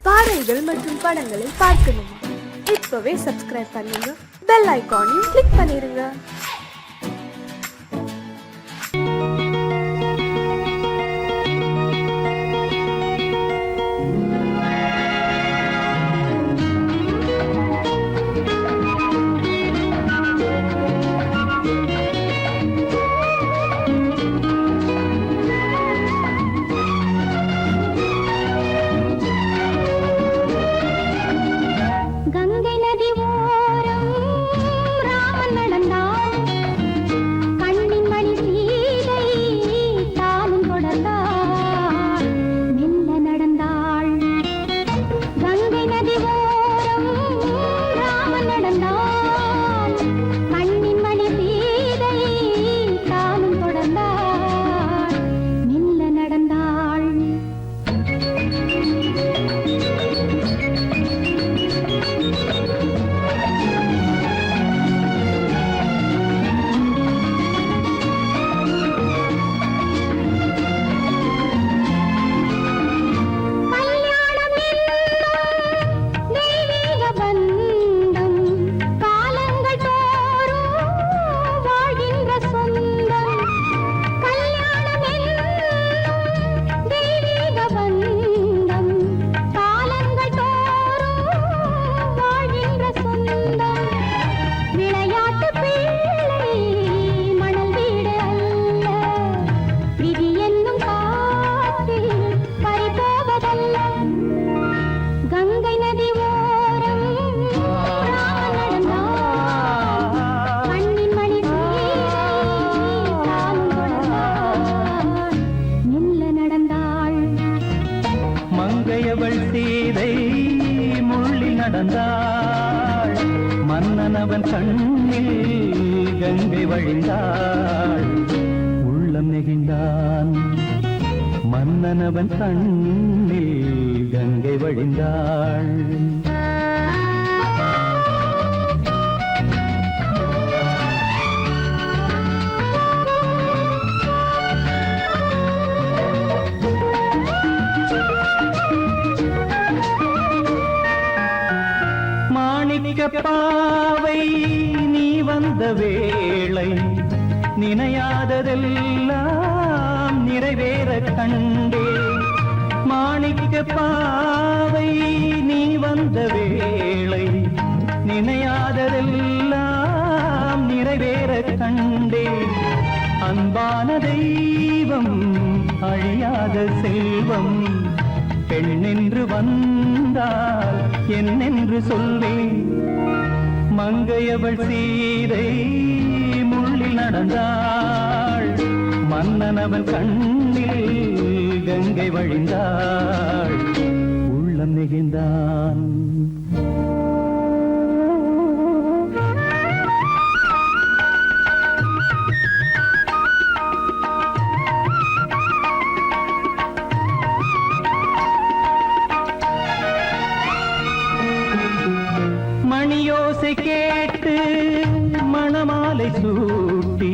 பாடல்கள் மற்றும் படங்களை பார்க்கணுமா? இப்பவே சப்ஸ்கிரைப் பண்ணுங்க, பெல் ஐகானையும் கிளிக் பண்ணிருங்க. மன்னனவன் கண்ணில் கங்கை வழிந்தாள், உள்ளம் நெகிழ்ந்தான். மன்னனவன் கண்ணில் கங்கை வழிந்தாள். பாவை நீ வந்த வேளை நினையாததெல்லாம் நிறைவேற கண்டே. மாணிக்க பாவை நீ வந்த வேளை நினையாததெல்லாம் நிறைவேற கண்டே. அன்பான தெய்வம் அழியாத செல்வம் பெண்ணென்று வந்தால் என்னென்று சொல்வேன். மங்கையவள் சீதை முள்ளில் நடந்தாள், மன்னனவன் கண்ணில் கங்கை வழிந்தாள், உள்ளம் நெகிழ்ந்தான். மணியோசை கேட்டு மணமாலை சூட்டி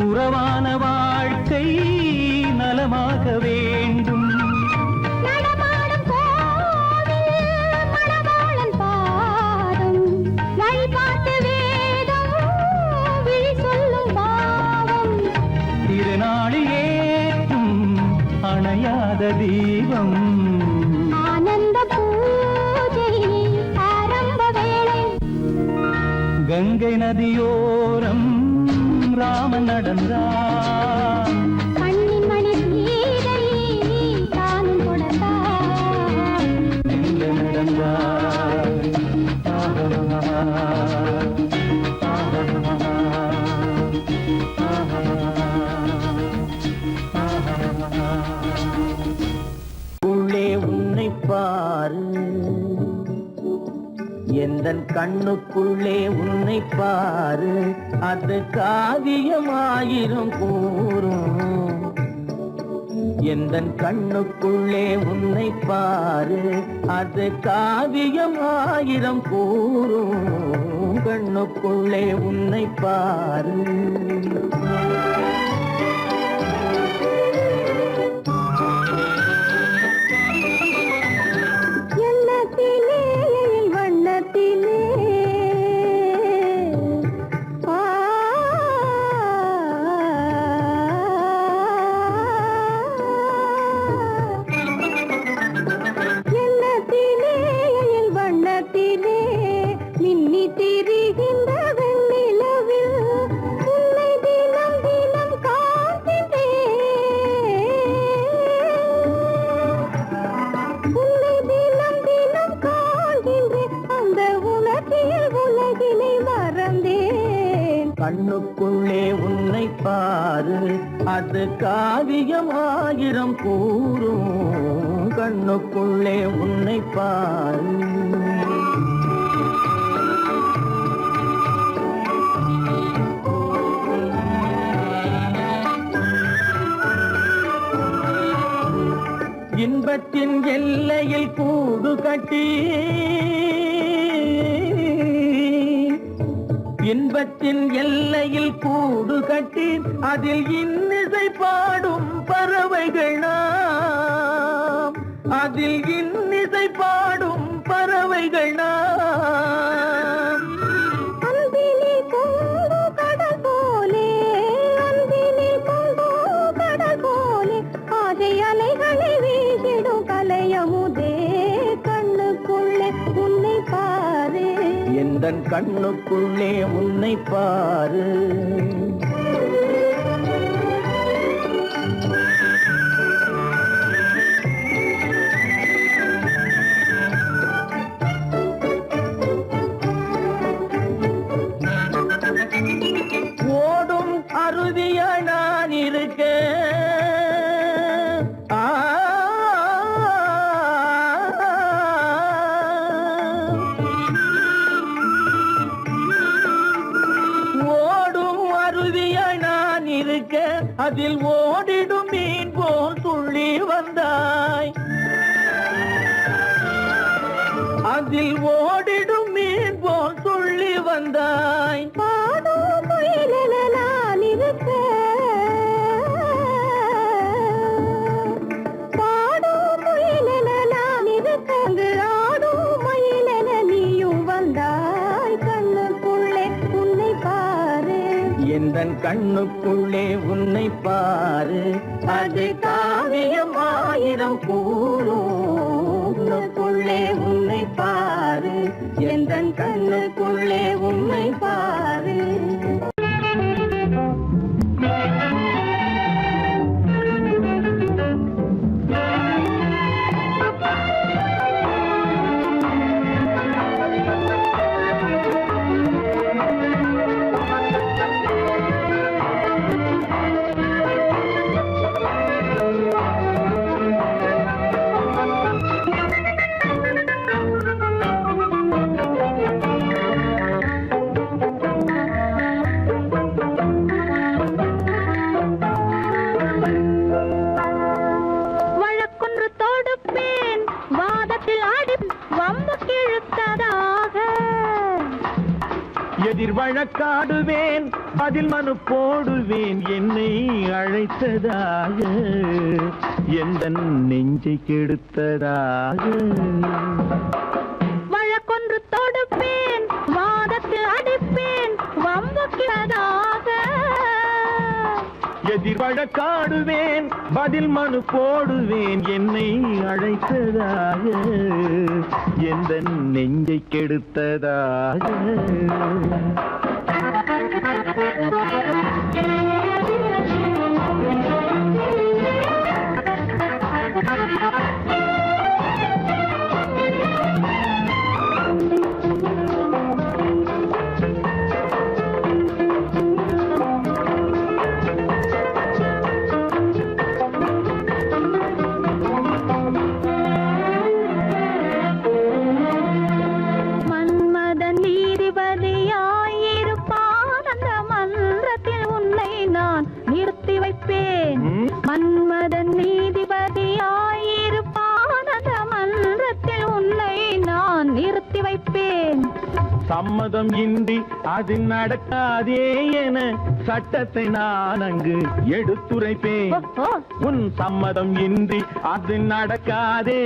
உறவான வாழ்க்கை நலமாக வேண்டும். திருநாளில் ஏற்றும் அணையாத தீபம் கங்கை நதியோரம் ராமன் நடந்தான். மணி சீதை தானும் கொடுத்தான். நடந்தார் உள்ளே உன்னை பாரு, எந்தன் கண்ணுக்குள்ளே உன்னை பாரு, அது காவியமாயிரம் கூறும். எந்தன் கண்ணுக்குள்ளே உன்னை பாரு, அது காவியமாயிரம் கூறும். கண்ணுக்குள்ளே உன்னை பாரு. கண்ணுக்குள்ளே உன்னை பாரு, அது காவியம் ஆயிரம் கூறும். கண்ணுக்குள்ளே உன்னை பாரு. இன்பத்தின் எல்லையில் கூடு கட்டி, இன்பத்தின் எல்லையில் கூடு கட்டி, அதில் இன்னிசை பாடும் பறவைகள் நாம், அதில் இன்னிசை பாடும் பறவைகள் நாம். அன்பிலே பொங்கு கடல் போலே, அன்பிலே பொங்கு கடல் போலே, ஆசை அலைகளை வீசிடும் கலையமுதே, கண்ணுக்குள்ளே உன்னை பாரு. எந்தன் கண்ணுக்குள்ளே உன்னை பாரு. ஓடும் அருவியாய் நான் இருக்க, ஓடும் அருவியாய் நான் இருக்க, அதில் ஓடிடும் மீன் போல் துள்ளி வந்தாய், அதில் ஓடிடும் மீன் போல் துள்ளி வந்தாய். பாடும் குயிலென நான் இருக்க, பாடும் குயிலென நான் இருக்க, அங்கு ஆடும் மயிலென நீயும் வந்தாய், கண்ணுக்குள்ளே உன்னை பாரு. எந்தன் கண்ணுக்குள்ளே உன்னை பாரு, அது காவியம் ஆயிரம் கூறும். கண்ணுக்குள்ளே உன்னை பாரு, எந்தன் கண்ணுக்குள்ளே உன்னை பாரு. வழக்கொன்று தொடுப்பேன், வாதத்தில் ஆடி வம்பு கிழுத்ததாக, எதிர் வழக்காடுவேன், அதில் மனு போடுவேன், என்னை அழைத்ததாக, எந்தன் நெஞ்சை கெடுத்ததாக. வழக்கொன்று தொடுப்பேன், வாதத்தில் அடிப்பேன், வம்பு கிழதாக, எதிர் வழக்காடுவேன், பதில் மனு போடுவேன், என்னை அழைத்ததாக, எந்தன் நெஞ்சை கெடுத்ததாக. மன்மதன் நீதிபதியாயிருப்பான், அந்த மன்றத்தில் உன்னை நான் நிறுத்தி வைப்பேன். மன்மதன் நீதிபதியாயிருப்பான், அந்த மன்றத்தில் உன்னை நான் நிறுத்தி வைப்பேன். சம்மதம் இன்றி அது நடக்காதே என சட்டத்தை நான் அங்கு எடுத்துரைப்பேன். உன் சம்மதம் இன்றி அது நடக்காதே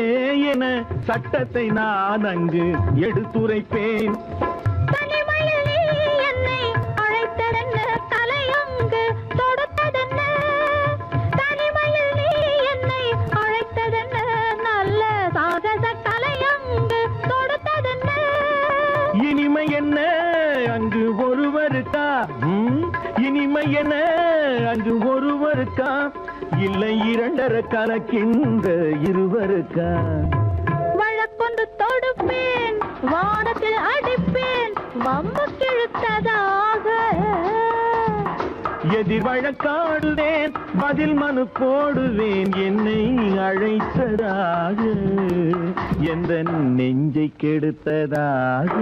என சட்டத்தை நான் அங்கு எடுத்துரைப்பேன். தனிமையில் நீ என்னை அழைத்ததென்ன, தலையங்கு தொடுத்ததென்ன, தனிமையில் நீ என்னை அழைத்ததென்ன, நல்ல சாகச தலையங்கு தொடுத்ததென்ன. இனிமை என்ன அங்கு ஒருவருக்கா, இனிமை என்ன அங்கு ஒருவருக்கா, இல்லை இரண்டரை கலக்கின்ற இருவருக்கா. வழக்கொன்று தொடுப்பேன், வானத்தில் அடிப்பேன், வம்பு கிழுத்ததாக. எதிர் வழக்காடுவேன், பதில் மனு போடுவேன், என்னை அழைத்ததாக, எந்த நெஞ்சை கெடுத்ததாக.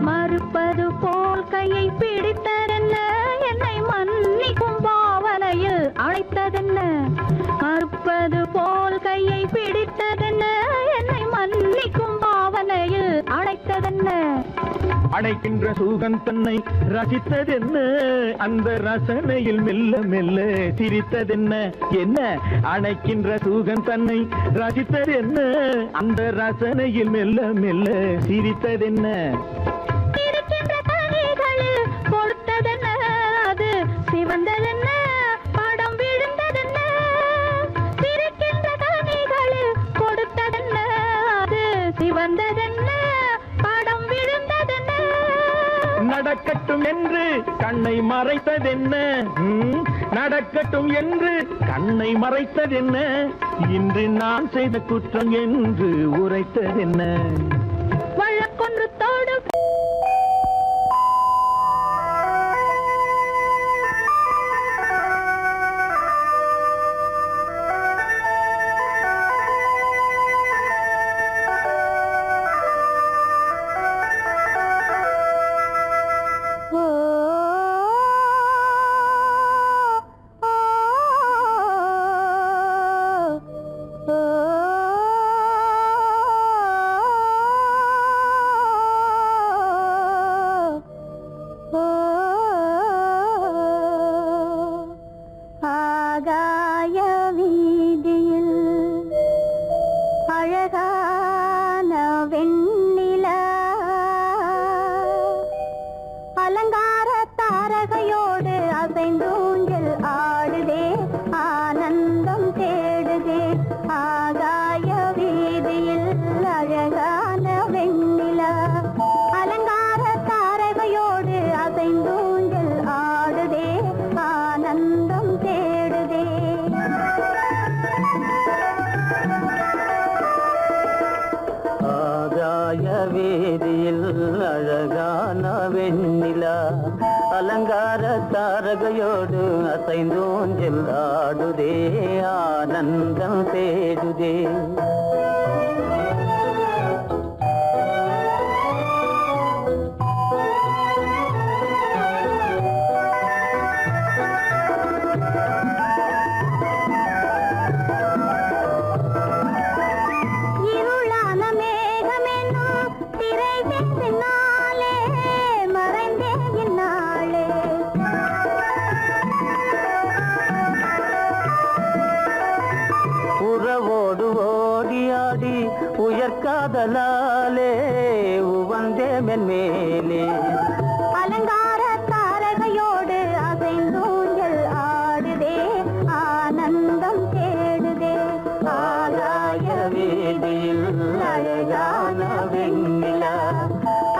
மறுப்பது போல் கையை பிடித்ததென்ன, என்னை மன்னிக்கும் பாவனையில் அழைத்ததென்ன. மறுப்பது போல் கையை பிடித்ததென்ன, என்னை மன்னிக்கும் பாவனையில் அழைத்ததென்ன. அடைக்கின்ற சுகம் தன்னை ரசித்ததென்ன, அந்த ரசனையில் மெல்ல மெல்ல சிரித்ததென்ன. என்ன அணைக்கின்ற சுகம் தன்னை ரசித்ததென்ன, அந்த ரசனையில் மெல்ல மெல்ல சிரித்ததென்ன. இருக்கின்ற கனிகளில் கொடுத்ததென்ன, அது சிவந்ததென்ன, படம் விழுந்ததென்ன. இருக்கின்ற கனிகளில் கொடுத்ததென்ன, அது சிவந்ததென்ன, படம் விழுந்ததென்ன. நடக்கட்டும் என்று கண்ணை மறைத்ததென்ன, நடக்கட்டும் என்று கண்ணை மறைத்ததென்ன, இன்று நான் செய்த குற்றம் என்று உரைத்ததென்ன. வழக்கொன்று தோடு ஆகாய வீதியில் அழகான வெண்ணிலா, அலங்கார தாரகையோடு அசைந்தூஞ்சல் ஆடுதே, ஆனந்தம் தேடுதே. ஆகாய வீதியில் அழகான வெண்ணிலா, அலங்கார தாரகையோடு அசைந்தூஞ்சல் ஆடுதே, ஆனந்தம் தேடுதே. ஆகாய வேதியில் அழகான வெண்ணிலா, அலங்கார தாரகையோடு அசைந்தோஞ்சல் ஆடுதே, ஆனந்தம் தேடுதே. இருளான மேகமென்னும் திரை பின்னாலே மறைந்தே இந்நாளே. உறவோடு ஓடியாடி உயர்காதலாலே உவந்தே மென்மேலே. அலங்கார தாரகையோடு அசைந்தூஞ்சல் ஆடுதே, ஆனந்தம் தேடுதே. ஆகாய வீதியில் அழகான வெண்ணிலா,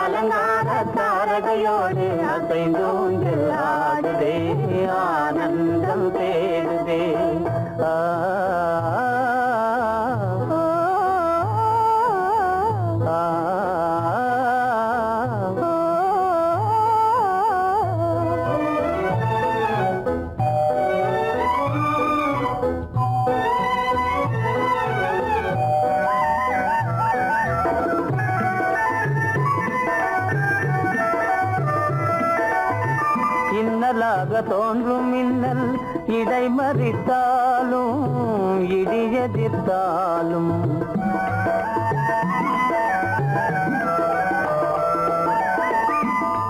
அலங்கார தாரகையோடு அசைந்தூஞ்சல் ஆடுதே, ஆனந்தம் தேடுதே. ஆ இன்னலாக தோன்றும் மின்னல் இடைமறித்தாலும் இடியெதிர்த்தாலும்,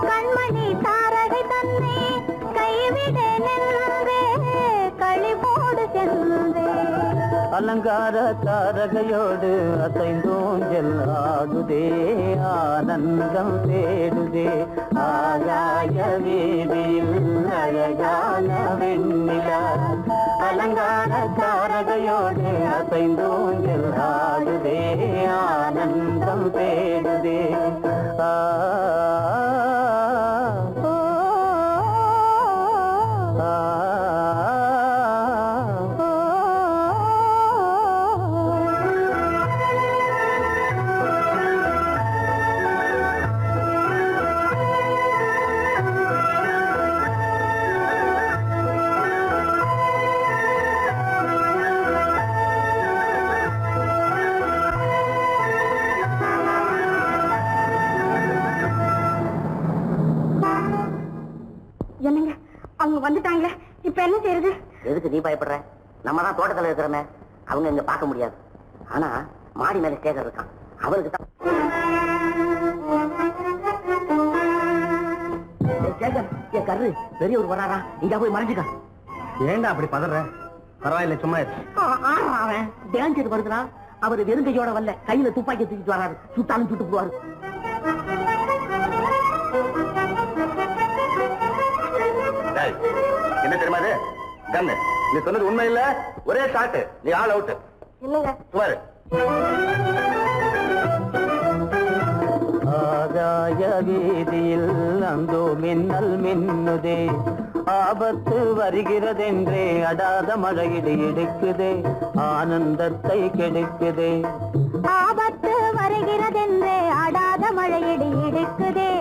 கண்மணி தாரகை தன்னை கைவிட நின்றே, களிபோடு சென்றே. அலங்கார தாரகையோடு அசைந்தோஞ்சல் ஆடுதே ஆனந்தம் தேடுதே ஆகாய வீதியில் அழகான வெண்ணிலா அலங்கார தாரகையோடு அசைந்தோஞ்சல் ஆடுதே ஆனந்தம் தேடுதே ஆ என்னங்க அவங்க வந்துட்டாங்களே, இப்ப என்ன செய்யறது? எதுக்கு நீ பயப்படுற? நம்ம தான் தோட்டத்துல இருக்கிறோமே, அவங்க இங்க பார்க்க முடியாது. ஆனா மாடி மேல ஸ்டேஜர் இருக்கான், அவருக்கு தான். கரு பெரியவர் வராரா, இங்க போய் மறைஞ்சுக்க. ஏண்டா அப்படி பதற? பரவாயில்ல, சும்மா அவன் டேஞ்சர் வருதுனா, அவர் வெறுங்கையோட வரல, கையில துப்பாக்கி தூக்கிட்டு வராரு, சுட்டாலும் சுட்டு போவாரு. என்ன தெரியுமா அது? கண்ணு, நீ சொன்னது உண்மை இல்ல, ஒரே ஷாட், நீ ஆல் அவுட். இல்லங்க சுமாரு. ஆகாய வீதியில் அந்தோ மின்னல் மின்னுதே, ஆபத்து வருகிறதென்றே அடாத மழையிடு இடுக்குதே, ஆனந்தத்தை கெடுக்குதே. ஆபத்து வருகிறதென்றே அடாத மழையிடி இடுக்குதே,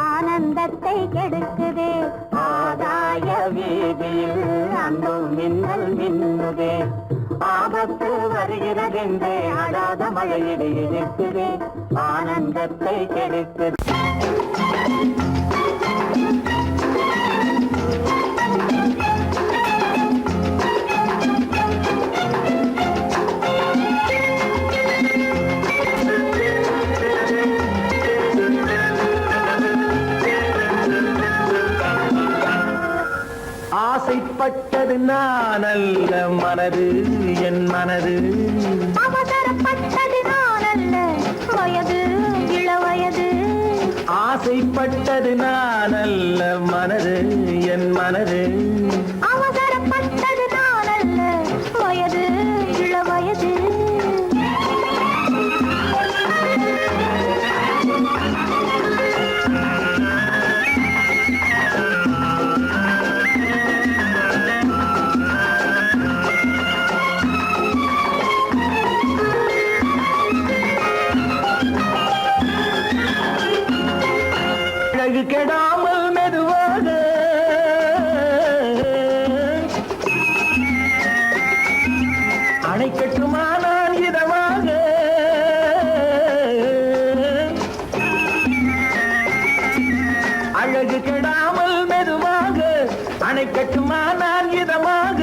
ஆனந்தத்தை கெடுக்குதே. ஆகாய வீதியில் அந்தோ மின்னல் மின்னுதே, ஆபத்து வருகிறதென்றே அடாத மழையிடு இடுக்குதே, ஆனந்தத்தை கெடுக்குதே. ஆசைப்பட்டது நான் அல்ல மனது, என் மனது. அவசரப்பட்டது நான் அல்ல வயது, இளவயது. ஆசைப்பட்டது நான் அல்ல மனது, என் மனது. அவசரப்பட்டது நான் அல்ல வயது, இளவயது. அழகு கெடாமல் மெதுவாக அணை கட்டுமா நான் இதமாக, அழகு கெடாமல் மெதுவாக அணை கட்டுமா நான் இதமாக,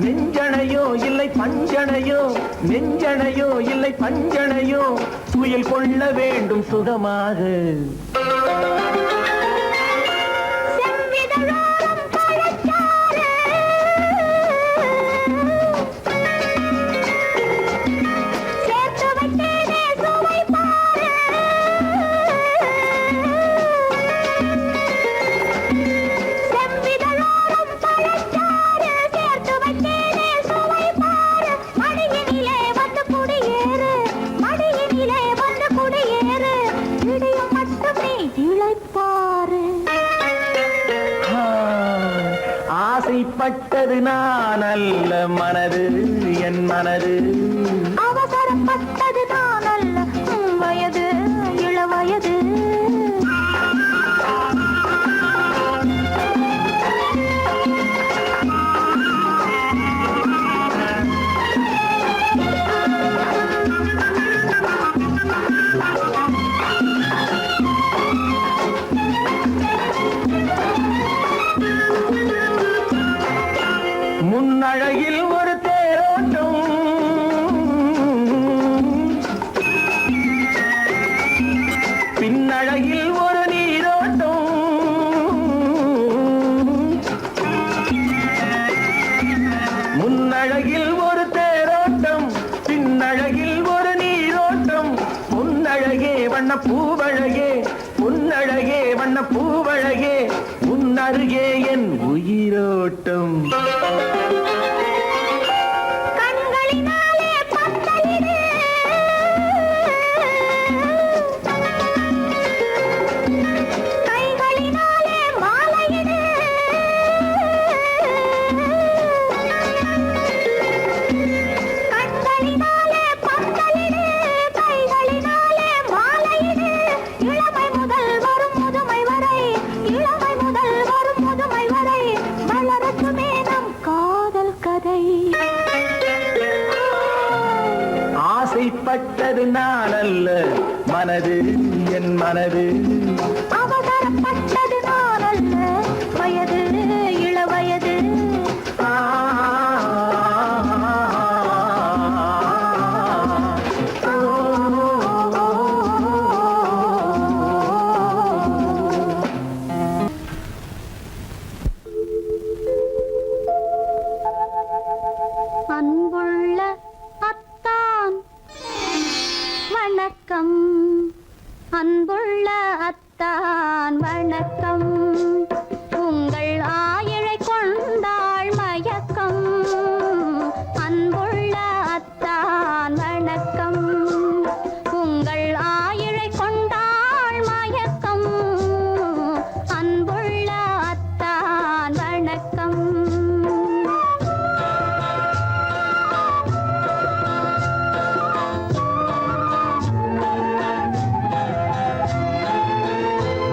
நெஞ்சணையோ இல்லை பஞ்சணையோ, நெஞ்சணையோ இல்லை பஞ்சணையோ, துயில் கொள்ள வேண்டும் சுகமாக. செவ்விதழோரம் பழச்சாறு, சேர்த்து வைத்தேனே சுவை பாரு. செவ்விதழோரம் பழச்சாறு, சேர்த்து வைத்தேனே சுவை பாரு. மடியினிலே வந்து குடியேறு, மடியினிலே வந்து குடியேறு. இடையும் மட்டும் நீ இளைப்பாரு. ஆசைப்பட்டது நான் அல்ல மனது, என் மனது. அவசரப்பட்டது நான் அல்ல வயது, இளவயது. முன்னழகில் ஒரு தேரோட்டம், பூவழகே உன்னழகே வண்ண பூவழகே உன் அருகே என் உயிரோட்டம் ஆசைப்பட்டது நான் அல்ல மனது என் மனது அவசரப்பட்டது நான் அல்ல வயது இளவயது அன்புள்ள அத்தான் வணக்கம் அன்புள்ள அத்தான் வணக்கம் உங்கள் ஆயிழை கொண்டாள் மயக்கம் அன்புள்ள அத்தான் வணக்கம் உங்கள் ஆயிழை கொண்டாள் மயக்கம் அன்புள்ள அத்தான் வணக்கம்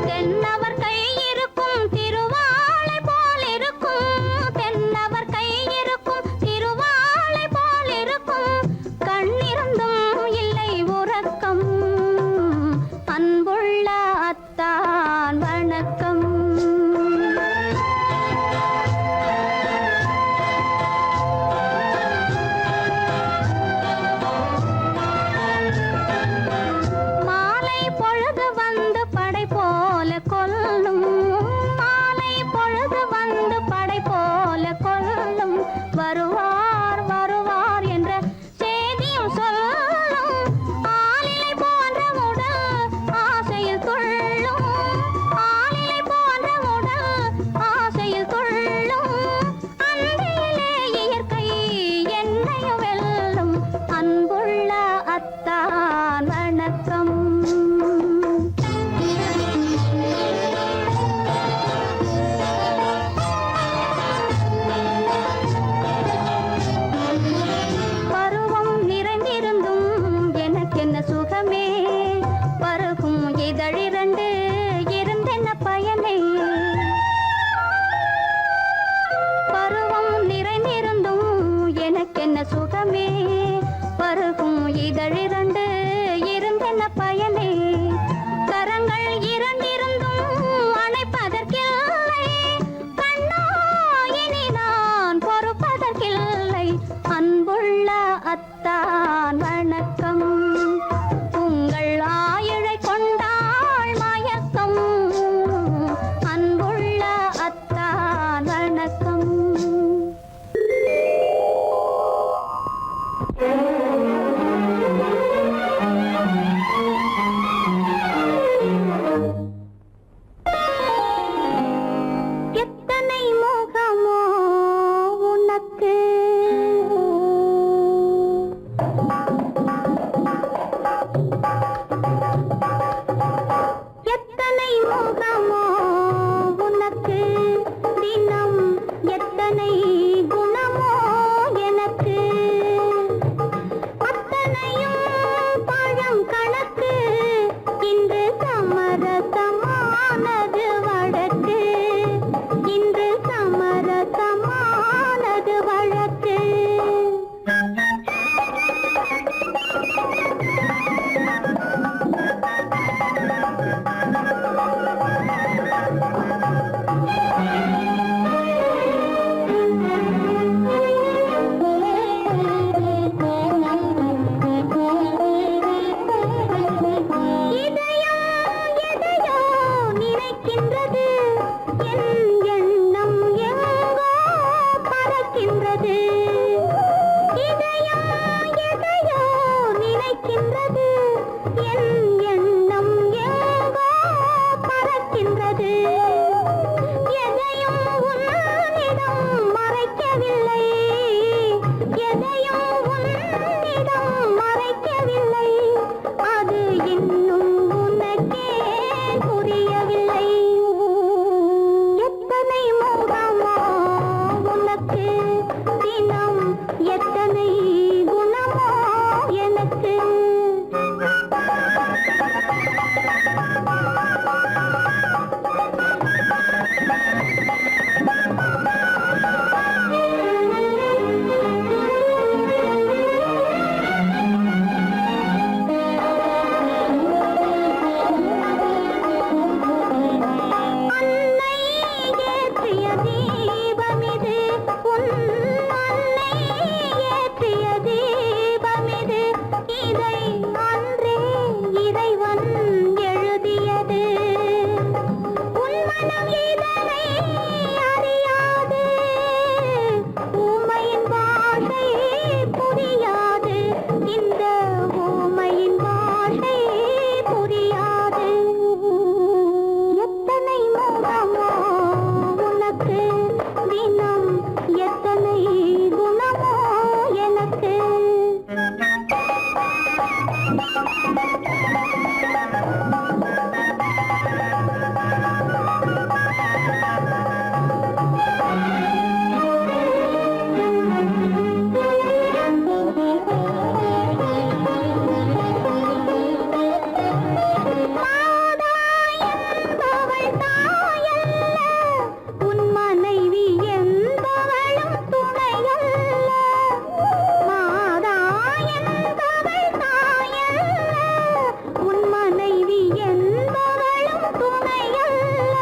தென்னவர் கை இருக்கும் திருவாளை போல் இருக்கும் தென்னவர் கை இருக்கும் திருவாளை போல் இருக்கும் கண்ணிருந்தும் இல்லை உறக்கம் அன்புள்ள அத்தான் வணக்கம் மாலை பொழுது வந்து படை போல கொல்லும் மாலை பொழுது வந்து படை போல கொல்லும் வருவார் வருவார் என்ற செய்தியும் சொல்லும் ஆளிலை போன்ற உடல் ஆசையில் துள்ளும் ஆளிலை போன்ற உடல் ஆசையில் துள்ளும் அன்பிலே இயற்கை என்னையும் வெல்லும் அன்புள்ள அத்தான் வணக்கம் பருவம் நிறைந்திருந்தும் எனக்கென்ன சுகமே பருகும் இதழிரண்டு இருந்தென்ன பயனே பருவம் நிறைந்திருந்தும் எனக்கென்ன சுகமே பருகும் இதழிரண்டு இருந்தென்ன பயனே கரங்கள் இரண்டிருந்தும் அணைப்பதற்கில்லை கண்ணா இனி நான் பொறுப்பதற்கில்லை அன்புள்ள அத்தான் வணக்கம் உங்கள் ஆயிழை கொண்டாள் மயக்கம் அன்புள்ள அத்தான் வணக்கம் எத்தனை முகமோ உனக்கு எத்தனை முகமோ உனக்கு தினம் எத்தனை குணமோ எனக்கு அத்தனையும் பழம் கணக்கு இன்று சமரசமானது வழக்கு இன்று சமரசமானது வழக்கு இதயம் எதையோ நினைக்கின்றது என் எண்ணம் எங்கோ பறக்கின்றது இதயம் எதையோ நினைக்கின்றது என் எண்ணம் புரியாது. எதையும் உன்னிடம் மறைக்கவில்லை, எதையும் உன்னிடம் மறைக்கவில்லை. அது இன்னும் உனக்கே புரியவில்லை. எத்தனை முகமோ உனக்கு தினம், எத்தனை குணமோ எனக்கு. அன்னை ஏற்றிய தீபமிது, உன் அன்னை ஏற்றிய தீபமிது. இதை அன்றே இறைவன் எழுதியது. உன் மனம் இதனை அறியாது, ஊமையின் பாஷை புரியாது. இந்த ஊமையின் பாஷை புரியாது. எத்தனை முகமோ உனக்கு தினம், எத்தனை குணமோ எனக்கு. மாதா என்பவள் தாயல்ல, உன் மனைவி என்பவளும் துணையல்ல. மாதா என்பவள் தாயல்ல, உன் மனைவி என்பவளும் துணையல்ல.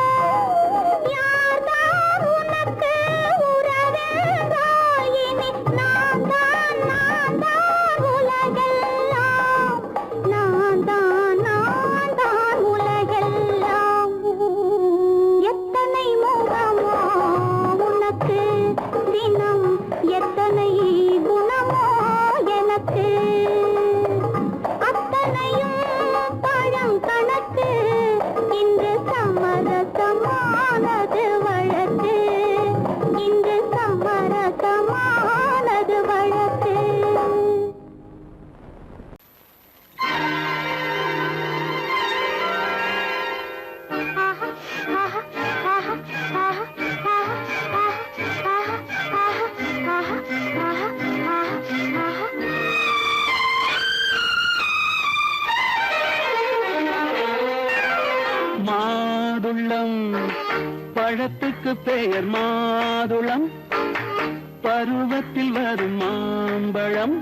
யார்தான் உனக்கு உறவென்றாயினி, நான் தான் உலகெல்லாம். நான் தான் உலகெல்லாம். எத்தனை முகமோ உனக்கு தினம், எத்தனை குணமோ எனக்கு. அத்தனையும் பழம் கணக்கு, இன்று சமரசமானது வழக்கு, இன்று சமரசமானது வழக்கு. மாதுளம் பழத்துக்கு பெயர் மாதுளம், பருவத்தில் வரும் மாம்பழம்.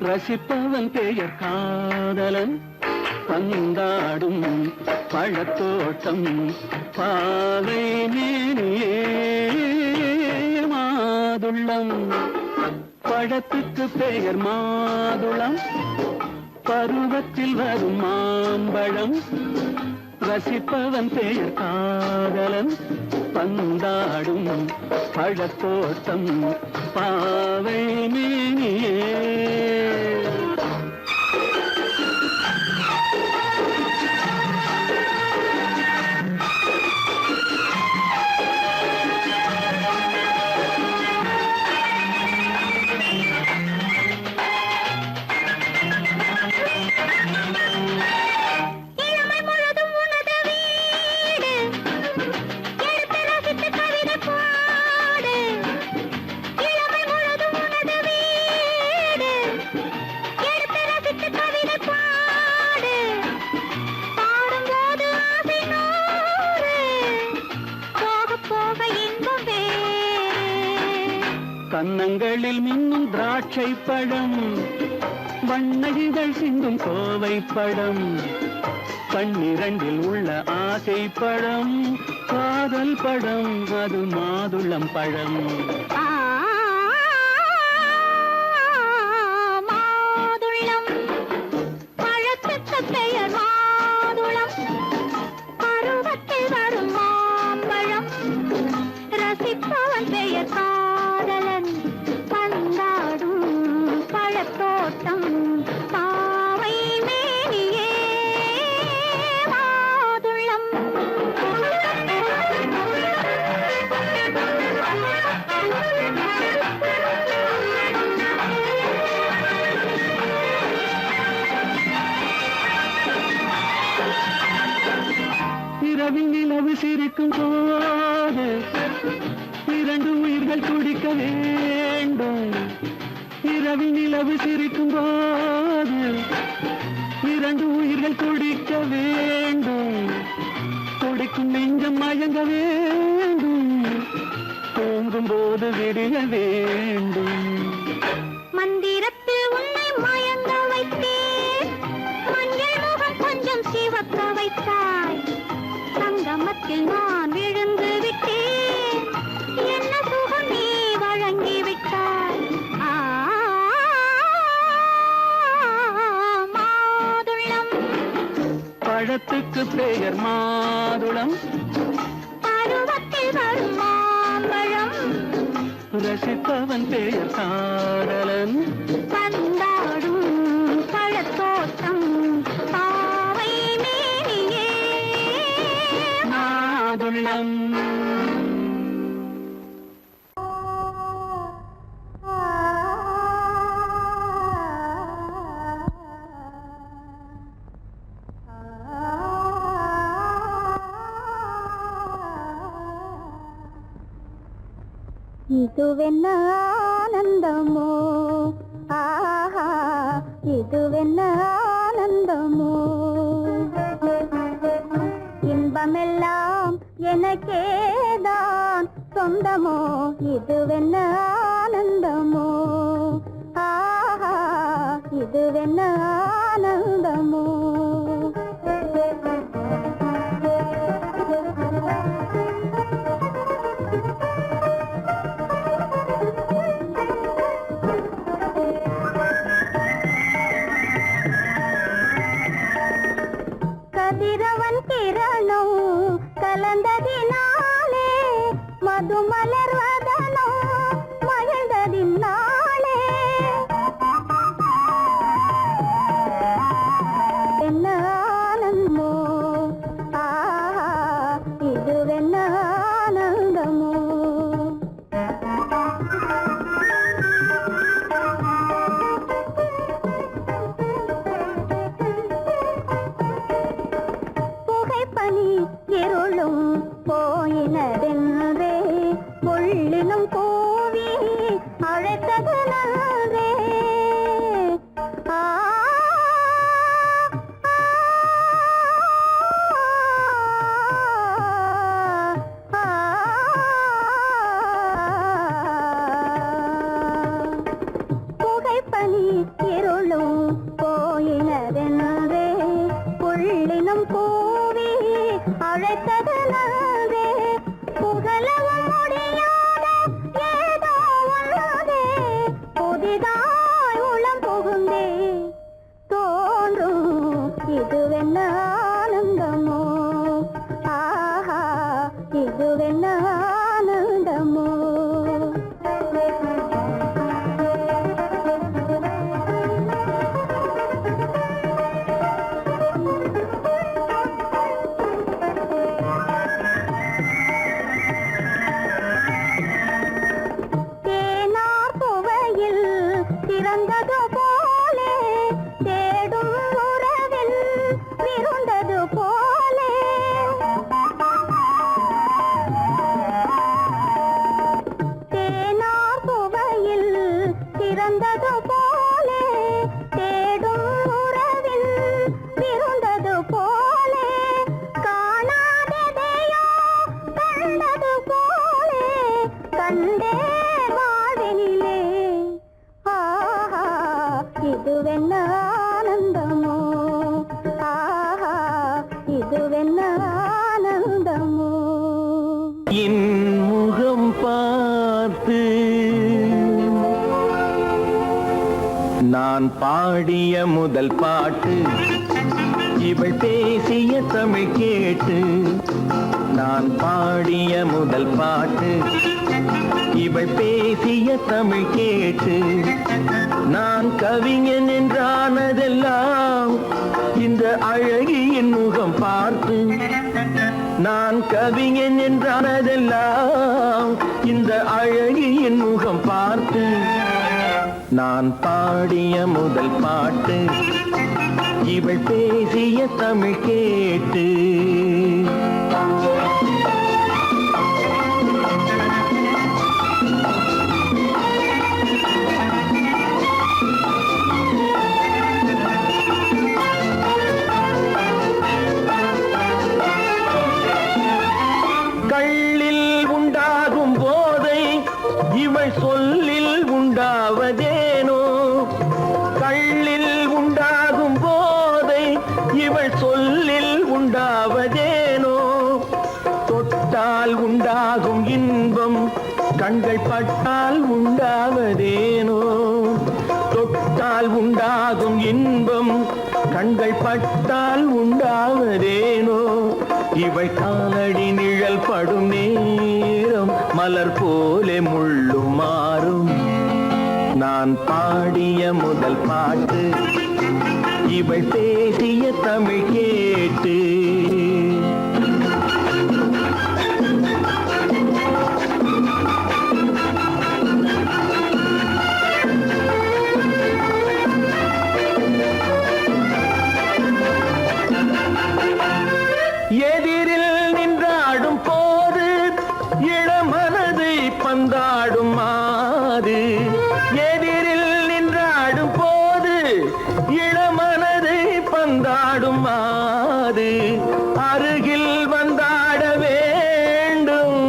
ரசிப்பவன் பெயர் காதலன், பந்தாடும் பழத்தோட்டம் பாவை மேனியே. மாதுளம் பழத்துக்கு பெயர் மாதுளம், பருவத்தில் வரும் மாம்பழம். ரசிப்பவன் பெயர் காதலன், பந்தாடும் பழத்தோட்டம் பாவை மேனியே. இளமை முழுதும் உனது வீடு, எடுத்து ரசித்து கவிதை பாடு. இளமை முழுதும் உனது வீடு, எடுத்து ரசித்து கவிதை பாடு. பாடும்போது ஆசை நூறு, போக போக இன்பம் வேறு. கன்னங்களில் மின்னும் திராட்சை பழம், வண்ண இதழ் சிந்தும் கோவை பழம். கண்ணிரண்டில் உள்ள ஆசை பழம், காதல் பழம், அது மாதுளம் பழம். மாதுளம் பழத்துக்கு பெயர் மாதுளம், பருவத்தில் வரும் மாம்பழம். ரசிப்பவன் பெயர் காதலன், பந்தாடும் பழத்தோட்டம் பாவை மேனியே. மாதுளம் நிலவு சிரிக்கும் போது இரண்டு உயிர்கள் துடிக்க வேண்டும். இரவில் நிலவு சிரிக்கும் போது இரண்டு உயிர்கள் துடிக்க வேண்டும். துடிக்கும் நெஞ்சம் மயங்க வேண்டும். தூங்கும் போது விடிய வேண்டும். மந்திரத்தில் உன்னை மயங்க வைத்தேன். மஞ்சள் முகம் கொஞ்சம் சிவக்க வைத்தாய். சங்கமத்தில் நான் விழுந்து விட்டேன். என்ன சுகம் நீ வழங்கி விட்டாய். மாதுளம் பழத்துக்கு பெயர் மாதுளம். பருவத்தில் வரும் மாம்பழம். ரசிப்பவன் பெயர் காதலன். பந்தாடும் பழத்தோட்டம் பாவை மேனியே மாதுளம். இதுவென்ன ஆனந்தமோ, ஆஹா இதுவென்ன ஆனந்தமோ. இன்பமெல்லாம் எனக்கேதான் சொந்தமோ. இதுவென்ன ஆனந்தமோ, ஆஹா இதுவென்ன ஆனந்தமோ. கதிரவன் கிரணம் கலந்ததினாலே மது மலர்வதனோ மகிழ்ந்ததினாலே. என்ன ஆனந்தமோ, ஆஹா இதுவென்ன ஆனந்தமோ. புகைப்பனி இருளும் போயினதென்றே புள்ளினும் பூவி அழைத்தது நன்றே. ஆ புகைப்பனி இருளும் போயினதென்றே புள்ளினும் பூவி அழைத்தது நன்றே. புகழவும் முடியாத ஏதோ உள்ளதே புதிதாய் உளம் புகுந்தே தோன்றும். இதுவென்ன ஆனந்தமோ, ஆஹா இதுவென்ன ஆனந்தமோ. தேனார் புவையில் திறந்தது போலே தேடும் உறவில் விருந்தது போலே. தேனார் புவையில் திறந்தது போலே தேடும் உறவில் விருந்தது போலே. காணாததையோ கண்டது போலே கண்டே வாழ்வினிலே. ஆஹா இதுவென்ன ஆனந்தமோ, ஆஹா இதுவென்ன ஆனந்தமோ. என் முகம் பார்த்து நான் பாடிய முதல் பாட்டு. இவள் பேசிய தமிழ் கேட்டு நான் பாடிய முதல் பாட்டு. இவள் பேசிய தமிழ் கேட்டு நான் கவிஞன் என்றானதெல்லாம் இந்த அழகியின் முகம் பார்த்து. நான் கவிஞன் என்றானதெல்லாம் இந்த அழகியின் முகம் பார்த்து. நான் பாடிய முதல் பாட்டு. இவள் பேசிய தமிழ் கேட்டு இவள் சொல்லில் உண்டாவதேனோ கள்ளில் உண்டாகும் போதை இவள் சொல்லில் உண்டாவதேனோ தொட்டால் உண்டாகும் இன்பம் கண்கள் பட்டால் உண்டாவதேனோ தொட்டால் உண்டாகும் இன்பம் கண்கள் பட்டால் உண்டாவதேனோ இவள் காலடி நிழல் படும் நேரம் மலர் போலே முள்ளும் மாறும் நான் பாடிய முதல் பாட்டு இவள் பேசிய தமிழ் கேட்டு எதிரில் நின்றாடும் போது இளமனதை பந்தாடும் மாது எதிரில் நின்றாடும் போது இளமனதை பந்தாடும் மாது அருகில் வந்தாட வேண்டும்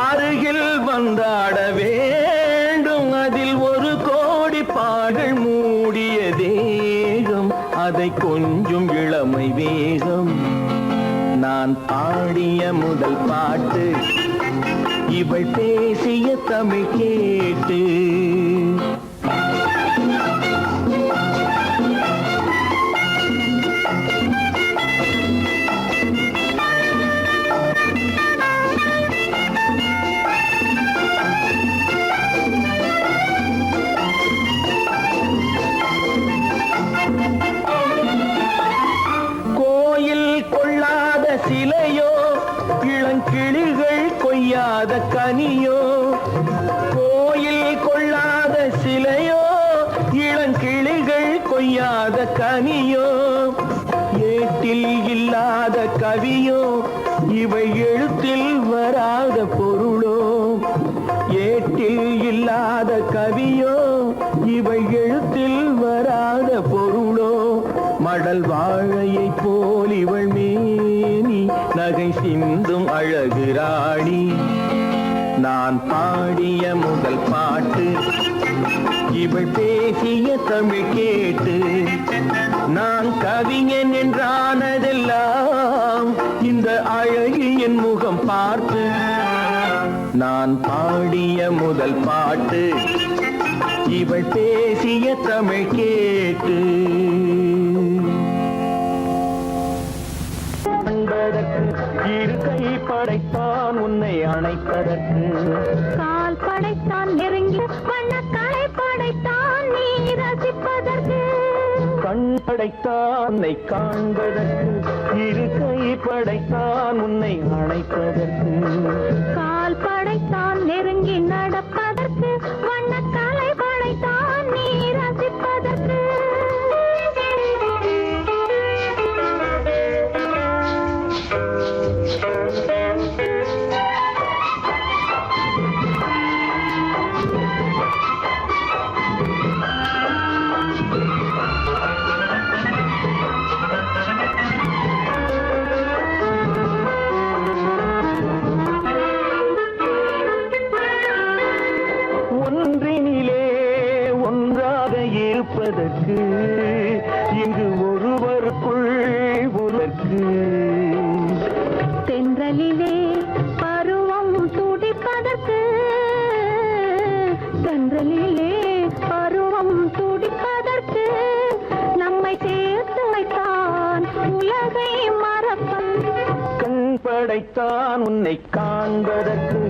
அருகில் வந்தாட வேண்டும் அதில் ஒரு கோடி பாடல் மூடிய தேகம் அதை கொஞ்சம் இளமை வேகம் நான் பாடிய முதல் பாட்டு இவள் பேசிய தமிழ் கேட்டு சிலையோ இளங்கிளிகள் கொய்யாத கனியோ கோயில் கொள்ளாத சிலையோ இளங்கிளிகள் கொய்யாத கனியோ ஏட்டில் இல்லாத கவியோ இவை எழுத்தில் வராத பொருளோ ஏட்டில் இல்லாத கவியோ இவை எழுத்தில் வராத பொருளோ மடல் வாழையை போல் இவள் மேனி நகை சிந்தும் அழகு ராணி நான் பாடிய முதல் பாட்டு இவள் பேசிய தமிழ் கேட்டு நான் கவிஞன் என்றானதெல்லாம் இந்த அழகியின் முகம் பார்த்து நான் பாடிய முதல் பாட்டு இவள் பேசிய தமிழ் கேட்டு இரு கை படைத்தான் உன்னை அணைப்பதற்கு கால் படைத்தான் நெருங்கி வண்ணக்காலை படைத்தான் நீ ரசிப்பதற்கு கண் படைத்தான் உன்னை காண்பதற்கு இரு கை படைத்தான் உன்னை அணைப்பதற்கு கால் படைத்தான் நெருங்கி நடப்பதற்கு வண்ணக்காலை படைத்தான் நீ ரசிப்பதற்கு ஒன்றினிலே ஒன்றாக இருப்பதற்கு இங்கு ஒருவருக்குள் உலக்கு தென்றலிலே பருவம் துடிப்பதற்கு தென்றலிலே பருவம் துடிப்பதற்கு நம்மை சேர்த்து வைத்தான் உலகை மறப்பன் கண் படைத்தான் உன்னை காண்பதற்கு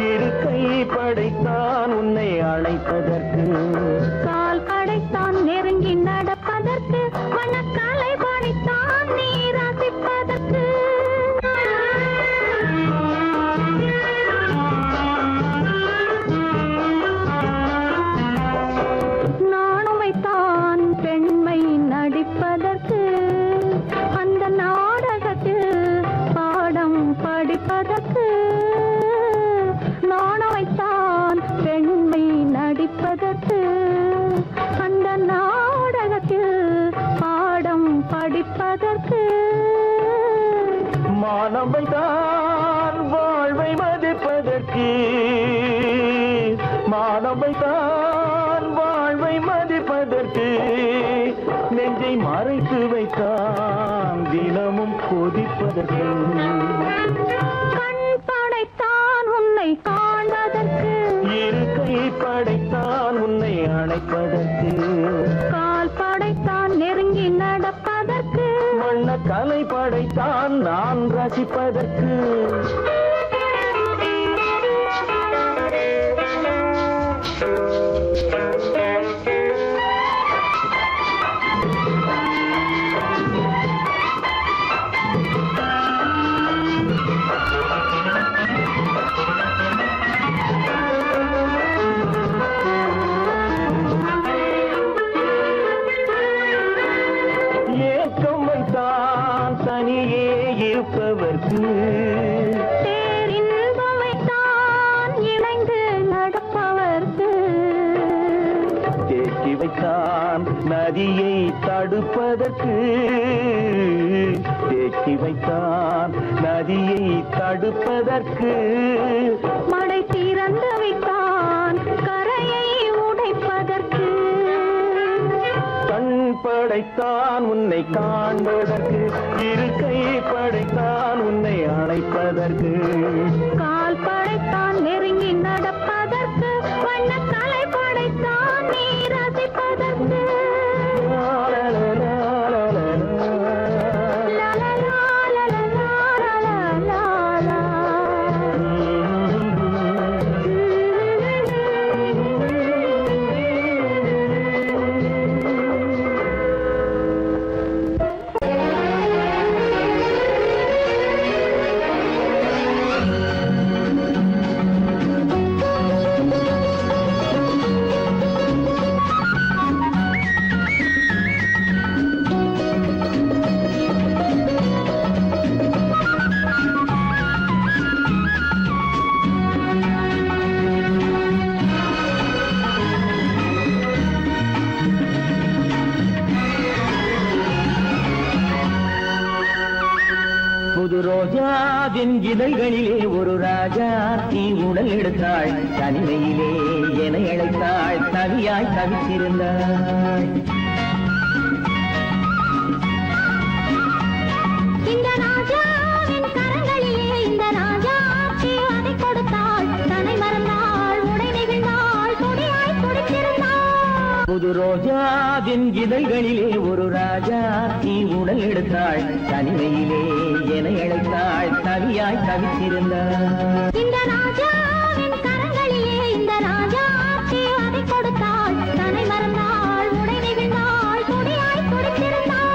இரு கை படைத்தான் உன்னை அழைப்பதற்கு கால் படைத்தான் நெருங்கி நடப்பதற்கு வண்ணக்காலை படைத்தான் நீ ரசிப்பதற்கு நானும் வைத்தான் பெண்மை நடிப்பதற்கு அந்த நாடகத்தில் பாடம் படிப்பதற்கு நானும் வைத்தான் பெண்மை நடிப்பதற்கு அந்த நாடகத்தில் பாடம் படிப்பதற்கு மானவை தான் வாழ்வை தினமும் கொதிப்பதற்கு கண் படைத்தான் உன்னை காண்பதற்கு, இருக்கை படைத்தான் உன்னை அணைப்பதற்கு, கால் படைத்தான் நெருங்கி நடப்பதற்கு, வண்ண கலை படைத்தான் நான் ரசிப்பதற்கு. ஏக்கம் வைத்தான் தனியே இருப்பவர்க்கு, பேரின்பம் வைத்தான் இணைந்து நடப்பவர்க்கு, தேக்கி வைத்தான் நதியை தடுப்பதற்கு, தேக்கி வைத்தான் நதியை தடுப்பதற்கு, மடை திறந்து வைத்தான் கரையை உடைப்பதற்கு, கண் படைத்தான் உன்னை காண்பதற்கு, இருக்கை படைத்தான் உன்னை அணைப்பதற்கு, கால் படைத்தான் நெருங்கி நடப்பதற்கு, வண்ண கலை படைத்தான் நீ ரசிப்பதற்கு. புது ரோஜாவின் இதழ்களிலே ஒரு ராஜா தீ உடல் எடுத்தாள், தனிமையிலே என்னை அழைத்தாள், தவியாய் தவித்திருந்தாள். இந்த ராஜாவின் கரங்களிலே இந்த ராஜாக்கு அதை கொடுத்தாள், தன்னை மறந்தாள், உடை நெகிழ்ந்தாள், துடியாய் துடித்திருந்தாள். புது ரோஜாவின் இதழ்களிலே ஒரு ராஜா தீ உடல் எடுத்தாள், தனிமையிலே என்னை அழைத்தாள், தவியாய் தவித்திருந்தாள். இந்த ராஜாவின் கரங்களிலே இந்த ராஜாக்கு அதை கொடுத்தாள், தன்னை மறந்தாள், உடை நெகிழ்ந்தாள், துடியாய் துடித்திருந்தாள்.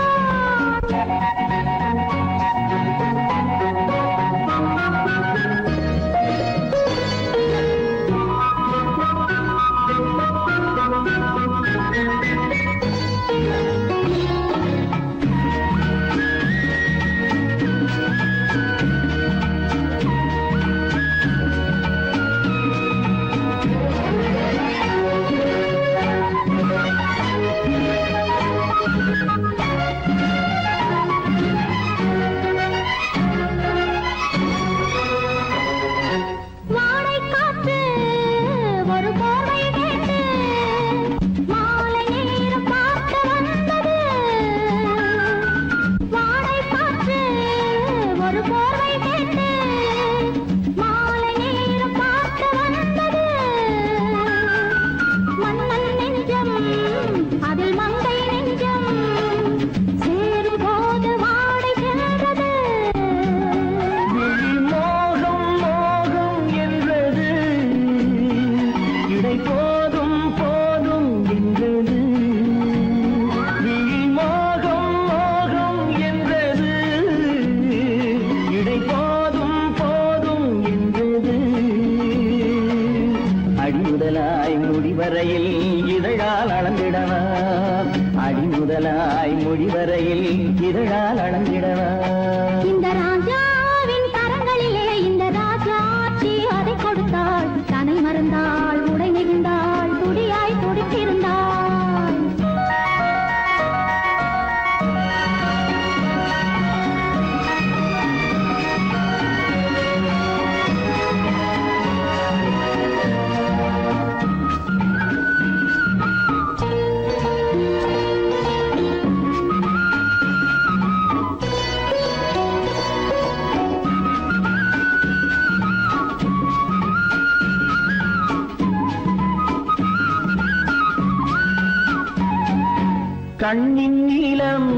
கண்ணின் நீளம்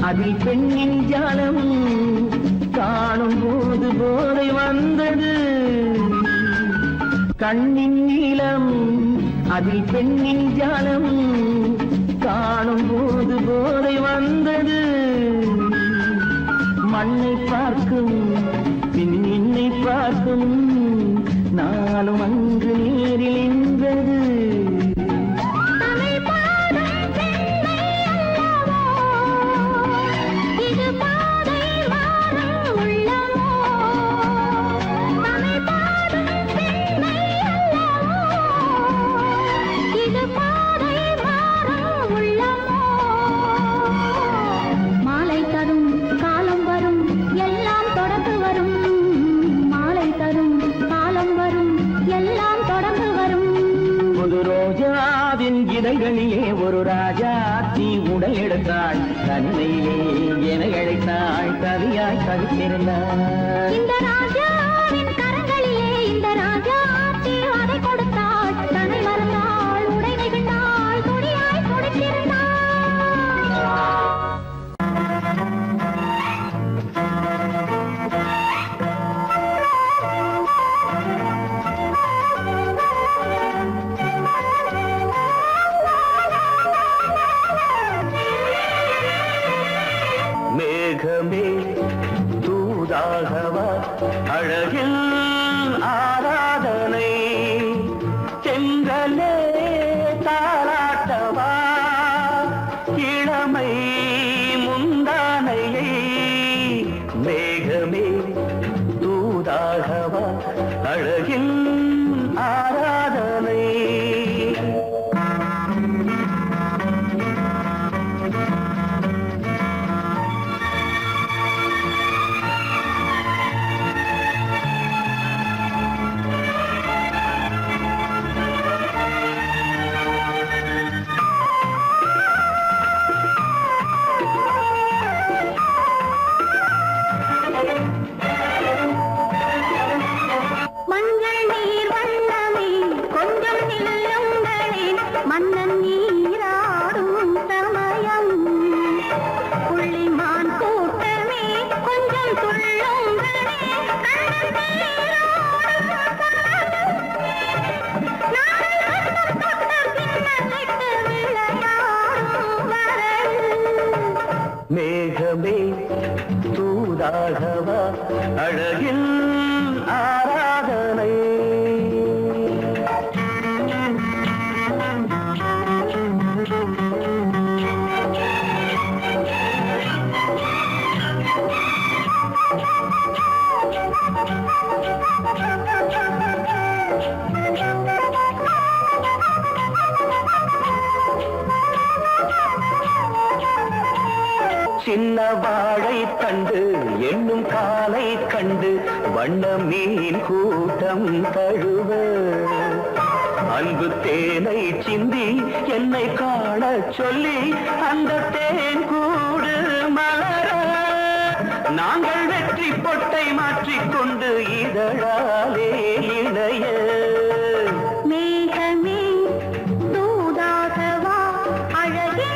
அதில் பெண்ணின் ஜாலம் காணும் போது போதை வந்தது. கண்ணின் நீளம் அதில் பெண்ணின் ஜாலம் காணும் போது போதை வந்தது. மண்ணை பார்க்கும் பின் என்னை பார்க்கும் நாளும் அங்கு நீரில் என்பது. இதழ்களிலே ஒரு ராஜாத்தி உடல் எடுத்தாள், தன்மையிலே என அழைத்தாள், கவியாய் கவித்திருந்தாள். இந்த ராஜாவின் கரங்களிலே இந்த ராஜாத்தி அதை கொடுத்தாள், தன்னை மறந்தாள், உடை நெகிழ்ந்தாள், துணியாய் கொடுத்திருந்தாள். மேகமே தூதாகவா அழகில் ஆராதனை, செங்கலே தாராட்டவா இளமை முந்தானையை. மேகமே தூதாகவா அழகில் ஆராதனை. மேகமே தூதாகவா அழகில் ஆராதனை. சின்ன வாழை கண்டு என்னும் காலை கண்டு வண்ண மீன் கூட்டம் தழுவ, அன்பு தேனை சிந்தி என்னை காண சொல்லி அந்த தேன் கூடு மலர, நாங்கள் வெற்றி பொட்டை மாற்றிக்கொண்டு இதழாலே இணைய. மேகமே தூதாகவா அழகே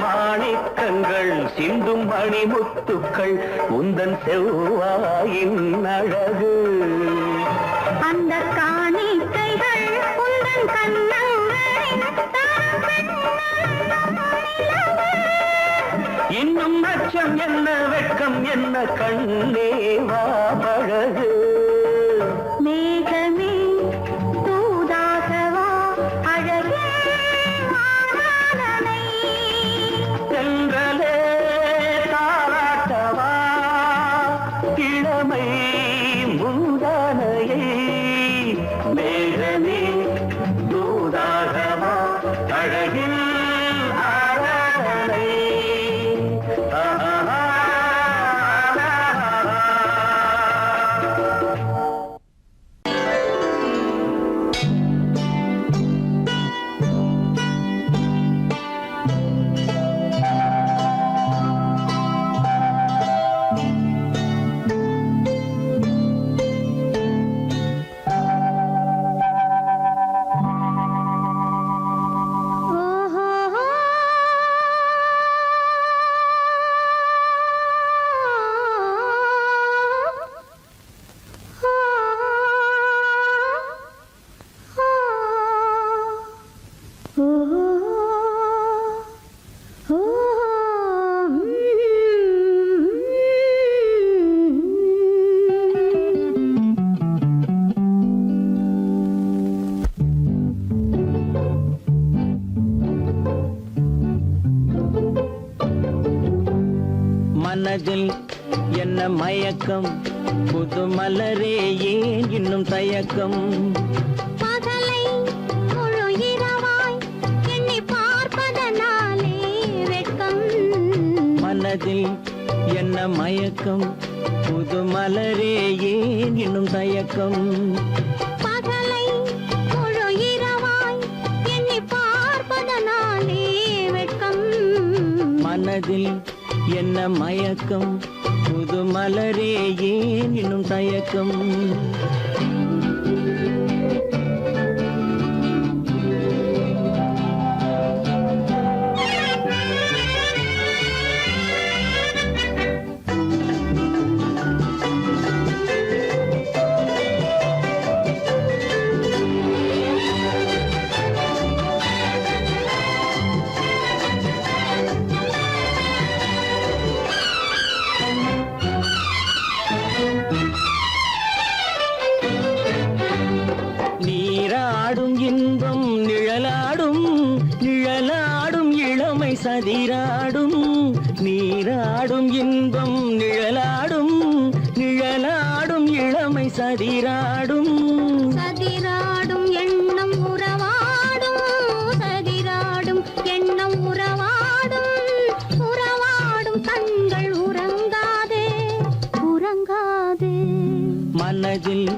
மாணிக்கங்கள் சிந்தும் மணிமுத்துக்கள் உந்தன் செவ்வாயின் அழகு, அந்த காணிக்கைகள் உந்தன் கண்ணங்களின் இன்னும் அச்சம் என்ன வெட்கம் என்ன கண்ணேவா பழகு. மேகமே தூதாக மனதில் என்ன மயக்கம் புது மலரே ஏன் இன்னும் தயக்கம் பகலை முழு இரவாய் எண்ணி பார்ப்பதனாலே வெட்கம் மனதில் என்ன மயக்கம் புது மலரே ஏன் இன்னும் தயக்கம் பகலை முழு இரவாய் எண்ணி பார்ப்பதனாலே வெட்கம் மனதில் என்ன மயக்கம் புது மலரே ஏன் இன்னும் தயக்கம் நீராடும் இன்பம் நிழலாடும் நிழலாடும் இளமை சதிராடும் நீராடும் இன்பம் நிழலாடும் நிழலாடும் இளமை சதிராடும் சதிராடும் எண்ணம் உறவாடும் சதிராடும் எண்ணம் உறவாடும் உறவாடும் கண்கள் உறங்காதே உறங்காதே மனதில்